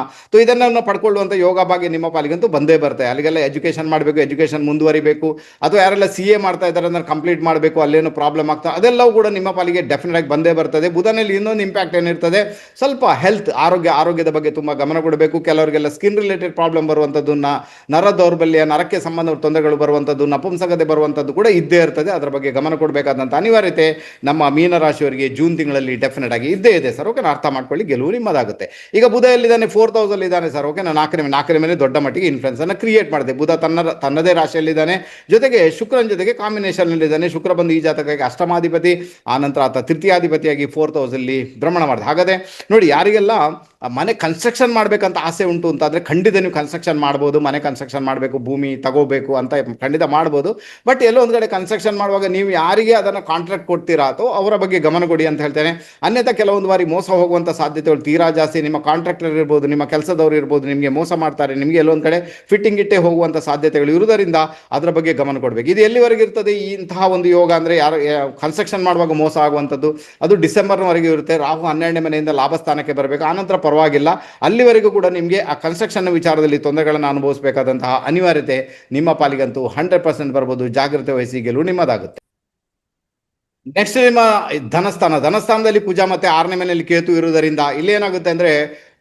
ಇದನ್ನು ಪಡ್ಕೊಳ್ಳುವಂಥ ಯೋಗ ಭಾಗ್ಯ ನಿಮ್ಮ ಪಾಲಿಗಂತೂ ಬಂದೇ ಬರುತ್ತೆ. ಅಲ್ಲಿಗೆಲ್ಲ ಎಜುಕೇಶನ್ ಮಾಡಬೇಕು, ಎಜುಕೇಶನ್ ಮುಂದುವರಿಬೇಕು, ಅಥವಾ ಯಾರೆಲ್ಲ CA ಮಾಡ್ತಾ ಇದ್ದಾರೆ ಅದನ್ನು ಕಂಪ್ಲೀಟ್ ಮಾಡಬೇಕು, ಅಲ್ಲೇನು ಪ್ರಾಬ್ಲಮ್ ಆಗ್ತದೆ, ಅದೆಲ್ಲವೂ ಕೂಡ ನಿಮ್ಮ ಪಾಲಿಗೆ ಡೆಫಿನೆಟ್ ಆಗಿ ಬಂದೇ ಬರ್ತದೆ. ಬುಧನಲ್ಲಿ ಇನ್ನೊಂದು ಇಂಪ್ಯಾಕ್ಟ್ ಏನಿರ್ತದೆ, ಸ್ವಲ್ಪ ಹೆಲ್ತ್, ಆರೋಗ್ಯದ ಬಗ್ಗೆ ತುಂಬ ಗಮನ ಕೊಡಬೇಕು. ಕೆಲವರಿಗೆಲ್ಲ ಸ್ಕಿನ್ ರಿಲೇಟೆಡ್ ಪ್ರಾಬ್ಲಮ್ ಬರುವಂಥದ್ದು, ನರ ದೌರ್ಬಲ್ಯ, ನರಕ್ಕೆ ಸಂಬಂಧ ತೊಂದರೆಗಳು ಬರುವಂಥದ್ದು, ನಪುಂಸಕತೆ ಬರುವಂಥದ್ದು ಕೂಡ ಇದ್ದೇ ಇರ್ತದೆ. ಅದರ ಬಗ್ಗೆ ಗಮನ ಕೊಡಬೇಕಾದಂಥ ಅನಿವಾರ್ಯತೆ ನಮ್ಮ ಮೀನರಾಶಿಯವರಿಗೆ ಜೂನ್ ತಿಂಗಳಲ್ಲಿ ಡೆಫಿನೆಟ್ ಆಗಿ ಇದ್ದೇ ಇದೆ ಸರ್. ಓಕೆ, ಅರ್ಥ ಮಾಡ್ಕೊಳ್ಳಿ, ಗೆಲುವು ನಿಮ್ಮದಾಗುತ್ತೆ. ಈಗ ಬುಧ ಎಲ್ಲಿದ್ದಾನೆ? 4th ಹೌಸಲ್ಲಿ ಇದ್ದಾನೆ ಸರ್. ಓಕೆ, 4ನೇ ಮನೆ ದೊಡ್ಡ ಮಟ್ಟಿಗೆ ಇನ್ಫ್ಲುಯೆನ್ಸ್ ಅನ್ನು ಕ್ರಿಯೇಟ್ ಮಾಡಿದೆ. ಬುಧ ತನ್ನದೇ ರಾಶಿಯಲ್ಲಿದ್ದಾನೆ, ಜೊತೆಗೆ ಶುಕ್ರನ ಜೊತೆಗೆ ಕಾಂಬಿನೇಷನ್ ಇದ್ದಾನೆ. ಶುಕ್ರ ಬಂದು ಈ ಜಾತಕಕ್ಕೆ ಅಷ್ಟಮಾಧಿಪತಿ, ಆನಂತರ ಆತ ತೃತೀಯಾಧಿಪತಿಯಾಗಿ 4th ಹೌಸಲ್ಲಿ ಭ್ರಮಣ ಮಾಡಿದೆ. ಹಾಗಾದರೆ ನೋಡಿ, ಯಾರಿಗೆಲ್ಲ ಮನೆ ಕನ್ಸ್ಟ್ರಕ್ಷನ್ ಮಾಡಬೇಕಂತ ಆಸೆ ಉಂಟು ಅಂತಾದರೆ ಖಂಡಿತ ನೀವು ಕನ್ಸ್ಟ್ರಕ್ಷನ್ ಮಾಡ್ಬೋದು. ಮನೆ ಕನ್ಸ್ಟ್ರಕ್ಷನ್ ಮಾಡಬೇಕು, ಭೂಮಿ ತಗೋಬೇಕು ಅಂತ ಖಂಡಿತ ಮಾಡ್ಬೋದು. ಬಟ್ ಎಲ್ಲೋ ಒಂದು ಕಡೆ ಕನ್ಸ್ಟ್ರಕ್ಷನ್ ಮಾಡುವಾಗ ನೀವು ಯಾರಿಗೆ ಅದನ್ನು ಕಾಂಟ್ರಾಕ್ಟ್ ಕೊಡ್ತೀರಾ ಅಥವಾ ಅವರ ಬಗ್ಗೆ ಗಮನ ಕೊಡಿ ಅಂತ ಹೇಳ್ತೇನೆ. ಅನ್ಯथा ಕೆಲವೊಂದು ಬಾರಿ ಮೋಸ ಹೋಗುವಂಥ ಸಾಧ್ಯತೆಗಳು ತೀರಾ ಜಾಸ್ತಿ. ನಿಮ್ಮ ಕಾಂಟ್ರಾಕ್ಟರ್ ಇರ್ಬೋದು, ನಿಮ್ಮ ಕೆಲಸದವರು ಇರ್ಬೋದು, ನಿಮಗೆ ಮೋಸ ಮಾಡ್ತಾರೆ, ನಿಮಗೆ ಎಲ್ಲೊಂದು ಕಡೆ ಫಿಟ್ಟಿಂಗ್ ಇಟ್ಟೇ ಹೋಗುವಂಥ ಸಾಧ್ಯತೆಗಳು ಇರುವುದರಿಂದ ಅದರ ಬಗ್ಗೆ ಗಮನ ಕೊಡಬೇಕು. ಇದು ಎಲ್ಲಿವರೆಗೆ ಇರ್ತದೆ ಇಂತಹ ಒಂದು ಯೋಗ ಅಂದರೆ, ಯಾರು ಕನ್ಸ್ಟ್ರಕ್ಷನ್ ಮಾಡುವಾಗ ಮೋಸ ಆಗುವಂಥದ್ದು ಅದು ಡಿಸೆಂಬರ್ವರೆಗೆ ಇರುತ್ತೆ. ರಾಹು 12ನೇ ಮನೆಯಿಂದ ಲಾಭಸ್ಥಾನಕ್ಕೆ ಬರಬೇಕು. ಆನಂತರ ಪರವಾಗಿಲ್ಲ, ಅಲ್ಲಿವರೆಗೂ ಕೂಡ ನಿಮಗೆ ಆ ಕನ್ಸ್ಟ್ರಕ್ಷನ್ ವಿಚಾರದಲ್ಲಿ ತೊಂದರೆಗಳನ್ನು ಅನುಭವಿಸಬೇಕಾದಂತಹ ಅನಿವಾರ್ಯತೆ ನಿಮ್ಮ ಪಾಲಿಗಂತೂ 100% ಬರ್ಬೋದು. ಜಾಗ್ರತೆ ವಹಿಸಿ, ಗೆಲುವು ನಿಮ್ಮದಾಗುತ್ತೆ. ನೆಕ್ಸ್ಟ್ ನಿಮ್ಮ ಧನಸ್ಥಾನದಲ್ಲಿ ಕುಜ ಮತ್ತೆ 6ನೇ ಮನೆಯಲ್ಲಿ ಕೇತು ಇರುವುದರಿಂದ ಇಲ್ಲಿ ಏನಾಗುತ್ತೆ ಅಂದರೆ,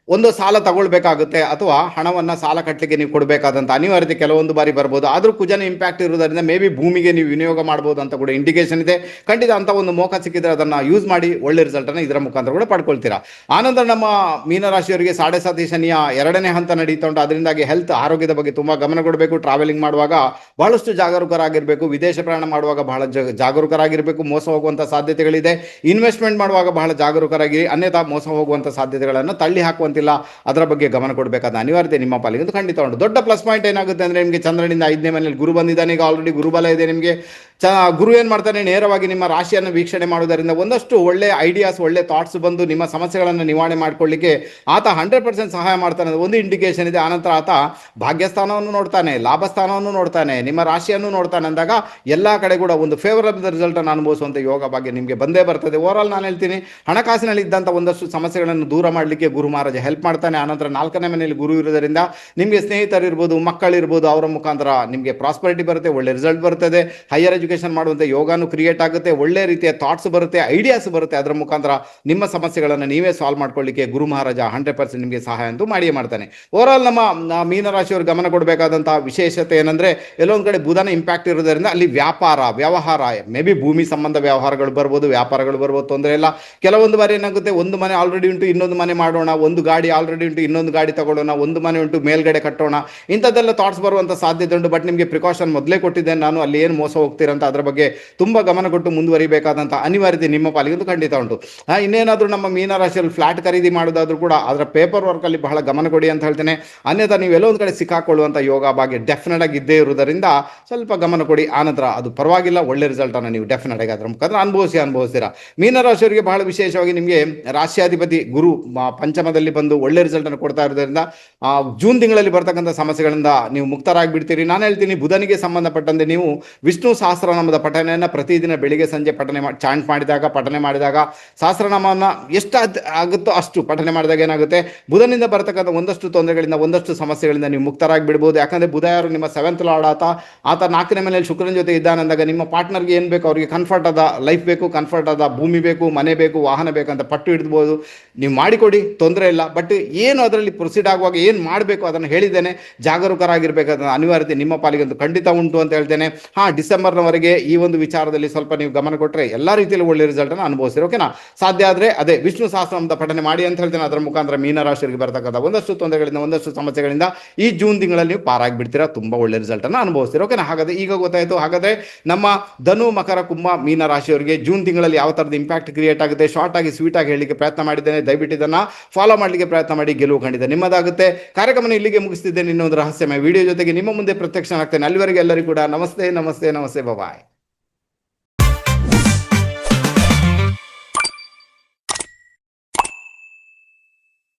ಒಂದು ಸಾಲ ತಗೊಳ್ಬೇಕಾಗುತ್ತೆ ಅಥವಾ ಹಣವನ್ನು ಸಾಲ ಕಟ್ಟಲಿಕ್ಕೆ ನೀವು ಕೊಡಬೇಕಾದಂಥ ಅನಿವಾರ್ಯತೆ ಕೆಲವೊಂದು ಬಾರಿ ಬರ್ಬೋದು. ಆದರೂ ಕುಜನ ಇಂಪ್ಯಾಕ್ಟ್ ಇರೋದರಿಂದ ಮೇ ಬಿ ಭೂಮಿಗೆ ನೀವು ವಿನಿಯೋಗ ಮಾಡ್ಬೋದು ಅಂತ ಕೂಡ ಇಂಡಿಕೇಶನ್ ಇದೆ. ಖಂಡಿತ ಅಂತ ಒಂದು ಮೋಕ ಸಿಕ್ಕಿದ್ರೆ ಅದನ್ನು ಯೂಸ್ ಮಾಡಿ ಒಳ್ಳೆ ರಿಸಲ್ಟನ್ನು ಇದರ ಮುಖಾಂತರ ಕೂಡ ಪಡ್ಕೊಳ್ತೀರಾ. ಆನಂತರ ನಮ್ಮ ಮೀನರಾಶಿಯವರಿಗೆ 7.5 ಶನಿಯ 2ನೇ ಹಂತ ನಡೀತಾ ಉಂಟು. ಅದರಿಂದಾಗಿ ಹೆಲ್ತ್, ಆರೋಗ್ಯದ ಬಗ್ಗೆ ತುಂಬ ಗಮನ ಕೊಡಬೇಕು. ಟ್ರಾವೆಲಿಂಗ್ ಮಾಡುವಾಗ ಬಹಳಷ್ಟು ಜಾಗರೂಕರಾಗಿರಬೇಕು. ವಿದೇಶ ಪ್ರಯಾಣ ಮಾಡುವಾಗ ಬಹಳ ಜಾಗರೂಕರಾಗಿರಬೇಕು. ಮೋಸ ಹೋಗುವಂಥ ಸಾಧ್ಯತೆಗಳಿದೆ. ಇನ್ವೆಸ್ಟ್ಮೆಂಟ್ ಮಾಡುವಾಗ ಬಹಳ ಜಾಗರೂಕರಾಗಿ, ಅನ್ಯಥಾ ಮೋಸ ಹೋಗುವಂಥ ಸಾಧ್ಯತೆಗಳನ್ನು ತಳ್ಳಿ ಹಾಕುವಂತಿಲ್ಲ. ಅದರ ಬಗ್ಗೆ ಗಮನ ಕೊಡಬೇಕಾದ ಅನಿವಾರ್ಯತೆ ನಿಮ್ಮ ಪಾಲಿಗೆ ಖಂಡಿತ ಉಂಟು. ದೊಡ್ಡ ಪ್ಲಸ್ ಪಾಯಿಂಟ್ ಏನಾಗುತ್ತೆ ಅಂದರೆ, ನಿಮಗೆ ಚಂದ್ರನಿಂದ 5ನೇ ಮನೆಯಲ್ಲಿ ಗುರು ಬಂದಿದ್ದಾನೆ. ಈಗ ಆಲ್ರೆಡಿ ಗುರುಬಲ ಇದೆ ನಿಮಗೆ. ಗುರು ಏನ್ ಮಾಡ್ತಾನೆ, ನೇರವಾಗಿ ನಿಮ್ಮ ರಾಶಿಯನ್ನು ವೀಕ್ಷಣೆ ಮಾಡುವುದರಿಂದ ಒಂದಷ್ಟು ಒಳ್ಳೆ ಐಡಿಯಾಸ್, ಒಳ್ಳೆ ಥಾಟ್ಸ್ ಬಂದು ನಿಮ್ಮ ಸಮಸ್ಯೆಗಳನ್ನು ನಿವಾರಣೆ ಮಾಡ್ಕೊಳ್ಳಿಕ್ಕೆ ಆತ 100% ಸಹಾಯ ಮಾಡ್ತಾನೆ, ಒಂದು ಇಂಡಿಕೇಶನ್ ಇದೆ. ಆನಂತರ ಆತ ಭಾಗ್ಯಸ್ಥಾನವನ್ನು ನೋಡ್ತಾನೆ, ಲಾಭಸ್ಥಾನವನ್ನು ನೋಡ್ತಾನೆ, ನಿಮ್ಮ ರಾಶಿಯನ್ನು ನೋಡ್ತಾನೆ ಅಂದಾಗ ಎಲ್ಲಾ ಕಡೆ ಕೂಡ ಒಂದು ಫೇವರಬಲ್ ರಿಸಲ್ಟ್ ಅನ್ನು ಅನುಭವಿಸುವಂತ ಯೋಗ ಭಾಗ್ಯ ನಿಮಗೆ ಬಂದೇ ಬರ್ತದೆ. ಓವರಾಲ್ ನಾನು ಹೇಳ್ತೀನಿ, ಹಣಕಾಸಿನಲ್ಲಿ ಇದ್ದಂಥ ಒಂದಷ್ಟು ಸಮಸ್ಯೆಗಳನ್ನು ದೂರ ಮಾಡಲಿಕ್ಕೆ ಗುರು ಮಹಾರಾಜ ಹೆಲ್ಪ್ ಮಾಡ್ತಾನೆ. ಆನಂತರ 4ನೇ ಮನೆಯಲ್ಲಿ ಗುರು ಇರೋದರಿಂದ ನಿಮಗೆ ಸ್ನೇಹಿತರಿರ್ಬೋದು, ಮಕ್ಕಳಿರ್ಬೋದು, ಅವರ ಮುಖಾಂತರ ನಿಮಗೆ ಪ್ರಾಸ್ಪರಿಟಿ ಬರುತ್ತೆ, ಒಳ್ಳೆ ರಿಸಲ್ಟ್ ಬರ್ತದೆ. ಹೈಯರ್ ಎಜುಕೇಶನ್ ಮಾಡುವಂಥ ಯೋಗಾನು ಕ್ರಿಯೇಟ್ ಆಗುತ್ತೆ, ಒಳ್ಳೆ ರೀತಿಯ ಥಾಟ್ಸ್ ಬರುತ್ತೆ, ಐಡಿಯಾಸ್ ಬರುತ್ತೆ. ಅದರ ಮುಖಾಂತರ ನಿಮ್ಮ ಸಮಸ್ಯೆಗಳನ್ನು ನೀವೇ ಸಾಲ್ವ್ ಮಾಡ್ಕೊಳ್ಳಿಕ್ಕೆ ಗುರು ಮಹಾರಾಜ 100% ನಿಮಗೆ ಸಹಾಯ ಅಂತೂ ಮಾಡಿಯೇ ಮಾಡ್ತಾನೆ. ಓವರಾಲ್ ನಮ್ಮ ಮೀನರಾಶಿಯವರು ಗಮನ ಕೊಡಬೇಕಾದಂತಹ ವಿಶೇಷತೆ ಏನಂದ್ರೆ, ಎಲ್ಲೊಂದು ಕಡೆ ಬುಧನ ಇಂಪ್ಯಾಕ್ಟ್ ಇರೋದ್ರಿಂದ ಅಲ್ಲಿ ವ್ಯಾಪಾರ, ವ್ಯವಹಾರ, ಮೇ ಬಿ ಭೂಮಿ ಸಂಬಂಧ ವ್ಯವಹಾರಗಳು ಬರ್ಬೋದು, ವ್ಯಾಪಾರಗಳು ಬರ್ಬೋದು, ತೊಂದರೆ ಇಲ್ಲ. ಕೆಲವೊಂದು ಬಾರಿ ಏನಾಗುತ್ತೆ, ಒಂದು ಮನೆ ಆಲ್ರೆಡಿ ಉಂಟು ಇನ್ನೊಂದು ಮನೆ ಮಾಡೋಣ, ಒಂದು ಗಾಡಿ ಆಲ್ರೆಡಿ ಉಂಟು ಇನ್ನೊಂದು ಗಾಡಿ ತಗೊಳ್ಳೋಣ, ಒಂದು ಮನೆ ಉಂಟು ಮೇಲ್ಗಡೆ ಕಟ್ಟೋಣ, ಇಂಥದ್ದೆಲ್ಲ ಥಾಟ್ಸ್ ಬರುವಂಥ ಸಾಧ್ಯತೆ ಉಂಟು. ಬಟ್ ನಿಮಗೆ ಪ್ರಿಕಾಷನ್ ಮೊದಲೇ ಕೊಟ್ಟಿದ್ದೇನೆ ನಾನು, ಅಲ್ಲಿ ಏನು ಮೋಸ ಹೋಗ್ತೀರಂತ ಅದರ ಬಗ್ಗೆ ತುಂಬಾ ಗಮನ ಕೊಟ್ಟು ಮುಂದುವರಿಬೇಕಾದಂಥ ಅನಿವಾರ್ಯತೆ ನಿಮ್ಮ ಪಾಲಿಗೆ ಖಂಡಿತ ಉಂಟು. ಇನ್ನೇನಾದರೂ ನಮ್ಮ ಮೀನರಾಶಿಯಲ್ಲಿ ಫ್ಲಾಟ್ ಖರೀದಿ ಮಾಡೋದಾದ್ರೂ ಕೂಡ ಅದರ ಪೇಪರ್ ವರ್ಕ್ ಅಲ್ಲಿ ಬಹಳ ಗಮನ ಕೊಡಿ ಅಂತ ಹೇಳ್ತೇನೆ. ಅನ್ಯथा ನೀವು ಎಲ್ಲೋ ಒಂದು ಕಡೆ ಸಿಕ್ಕಾಕೊಳ್ಳುವಂಥ ಯೋಗ ಭಾಗ್ಯ ಡೆಫಿನೆಟ್ ಆಗಿ ಇದ್ದೇ ಇರುವುದರಿಂದ ಸ್ವಲ್ಪ ಗಮನ ಕೊಡಿ. ಆನಂತರ ಅದು ಪರವಾಗಿಲ್ಲ, ಒಳ್ಳೆ ರಿಸಲ್ಟ್ ಅನ್ನು ನೀವು ಡೆಫಿನೆಟ್ ಆಗಿ ಅದರ ಮುಖಾಂತರ ಅನುಭವಿಸ್ತೀರಾ. ಮೀನರಾಶಿಯವರಿಗೆ ಬಹಳ ವಿಶೇಷವಾಗಿ ನಿಮಗೆ ರಾಶಿಯಾಧಿಪತಿ ಗುರು ಪಂಚಮದಲ್ಲಿ ಬಂದು ಒಳ್ಳೆ ರಿಸಲ್ಟ್ ಅನ್ನು ಕೊಡ್ತಾ ಇರೋದ್ರಿಂದ ಜೂನ್ ತಿಂಗಳಲ್ಲಿ ಬರ್ತಕ್ಕಂಥ ಸಮಸ್ಯೆಗಳಿಂದ ನೀವು ಮುಕ್ತರಾಗಿ ಬಿಡ್ತೀರಿ. ನಾನು ಹೇಳ್ತೀನಿ, ಬುಧನಿಗೆ ಸಂಬಂಧಪಟ್ಟಂತೆ ನೀವು ವಿಷ್ಣು ಸಹಸ್ರನಾಮದ ಪಠನೆಯನ್ನು ಪ್ರತಿದಿನ ಬೆಳಿಗ್ಗೆ ಸಂಜೆ ಚಾಂಟ್ ಪಠನೆ ಮಾಡಿದಾಗ ಸಹಸ್ರನಾಮವನ್ನು ಎಷ್ಟು ಆಗುತ್ತೋ ಅಷ್ಟು ಪಠನೆ ಮಾಡಿದಾಗ ಏನಾಗುತ್ತೆ, ಬುಧನಿಂದ ಬರ್ತಕ್ಕಂಥ ಒಂದಷ್ಟು ತೊಂದರೆಗಳಿಂದ, ಒಂದಷ್ಟು ಸಮಸ್ಯೆಗಳಿಂದ ನೀವು ಮುಕ್ತರಾಗಿ ಬಿಡ್ಬೋದು. ಯಾಕಂದ್ರೆ ಬುಧ ಯಾರು, ನಿಮ್ಮ 7th ಲಾರ್ಡ್. ಆತ 4ನೇ ಮನೆಯಲ್ಲಿ ಶುಕ್ರನ ಜೊತೆ ಇದ್ದಾನಂದಾಗ ನಿಮ್ಮ ಪಾರ್ಟ್ನರ್ಗೆ ಏನು ಬೇಕು, ಅವರಿಗೆ ಕಂಫರ್ಟ್ ಆದ ಲೈಫ್ ಬೇಕು, ಕಂಫರ್ಟ್ ಆದ ಭೂಮಿ ಬೇಕು, ಮನೆ ಬೇಕು, ವಾಹನ ಬೇಕಂತ ಪಟ್ಟು ಹಿಡಿದ್ಬೋದು. ನೀವು ಮಾಡಿಕೊಡಿ, ತೊಂದರೆ ಇಲ್ಲ. ಬಟ್ ಏನು ಅದರಲ್ಲಿ ಪ್ರೊಸೀಡ್ ಆಗುವಾಗ ಏನು ಮಾಡಬೇಕು ಅದನ್ನು ಹೇಳಿದ್ದೇನೆ, ಜಾಗರೂಕರಾಗಿರ್ಬೇಕಾದ ಅನಿವಾರ್ಯತೆ ನಿಮ್ಮ ಪಾಲಿಗಂತೂ ಖಂಡಿತ ಉಂಟು ಅಂತ ಹೇಳ್ತೇನೆ. ಡಿಸೆಂಬರ್ನವರೆಗೆ ಈ ಒಂದು ವಿಚಾರದಲ್ಲಿ ಸ್ವಲ್ಪ ನೀವು ಗಮನ ಕೊಟ್ಟರೆ ಎಲ್ಲ ರೀತಿಯಲ್ಲಿ ಒಳ್ಳೆ ರಿಸಲ್ಟ್ ಅನ್ನು ಅನುಭವಿಸ್ತೀರಿ. ಓಕೆನಾ? ಸಾಧ್ಯ ಆದರೆ ಅದೇ ವಿಷ್ಣು ಸಹಸ್ರನಾಮದ ಪಠನೆ ಮಾಡಿ ಅಂತ ಹೇಳ್ತೇನೆ. ಅದರ ಮುಖಾಂತರ ಮೀನರಾಶಿಯವರಿಗೆ ಬರ್ತಕ್ಕಂಥ ಒಂದಷ್ಟು ತೊಂದರೆಗಳಿಂದ, ಒಂದಷ್ಟು ಸಮಸ್ಯೆಗಳಿಂದ ಈ ಜೂನ್ ತಿಂಗಳಲ್ಲಿ ನೀವು ಪಾರಾಗಿ ಬಿಡ್ತೀರಾ, ತುಂಬಾ ಒಳ್ಳೆ ರಿಸಲ್ಟ್ ಅನ್ನು ಅನುಭವಿಸ್ತೀರಾ. ಓಕೆನಾ? ಹಾಗಾದ್ರೆ ಈಗ ಗೊತ್ತಾಯ್ತು. ಹಾಗಾದ್ರೆ ನಮ್ಮ ಧನು, ಮಕರ, ಕುಂಭ, ಮೀನರಾಶಿಯವರಿಗೆ ಜೂನ್ ತಿಂಗಳಲ್ಲಿ ಯಾವ ತರದ ಇಂಪ್ಯಾಕ್ಟ್ ಕ್ರಿಯೇಟ್ ಆಗುತ್ತೆ, ಶಾರ್ಟ್ ಆಗಿ ಸ್ವೀಟ್ ಆಗಿ ಹೇಳಲಿಕ್ಕೆ ಪ್ರಯತ್ನ ಮಾಡಿದ್ದೇನೆ. ದಯವಿಟ್ಟು ಇದನ್ನ ಫಾಲೋ ಮಾಡಲಿಕ್ಕೆ ಪ್ರಯತ್ನ ಮಾಡಿ, ಗೆಲುವು ಖಂಡಿತ ನಿಮ್ಮದಾಗುತ್ತೆ. ಕಾರ್ಯಕ್ರಮ ಇಲ್ಲಿಗೆ ಮುಗಿಸ್ತಿದ್ದೇನೆ. ಇನ್ನೊಂದು ರಹಸ್ಯಮಯ ವಿಡಿಯೋ ಜೊತೆಗೆ ನಿಮ್ಮ ಮುಂದೆ ಪ್ರತ್ಯಕ್ಷ ಆಗ್ತೇನೆ. ಅಲ್ಲಿವರೆಗೆ ಎಲ್ಲರಿಗೂ ಕೂಡ ನಮಸ್ತೆ, ನಮಸ್ತೆ, ನಮಸ್ತೆ, ಬಾಯ್.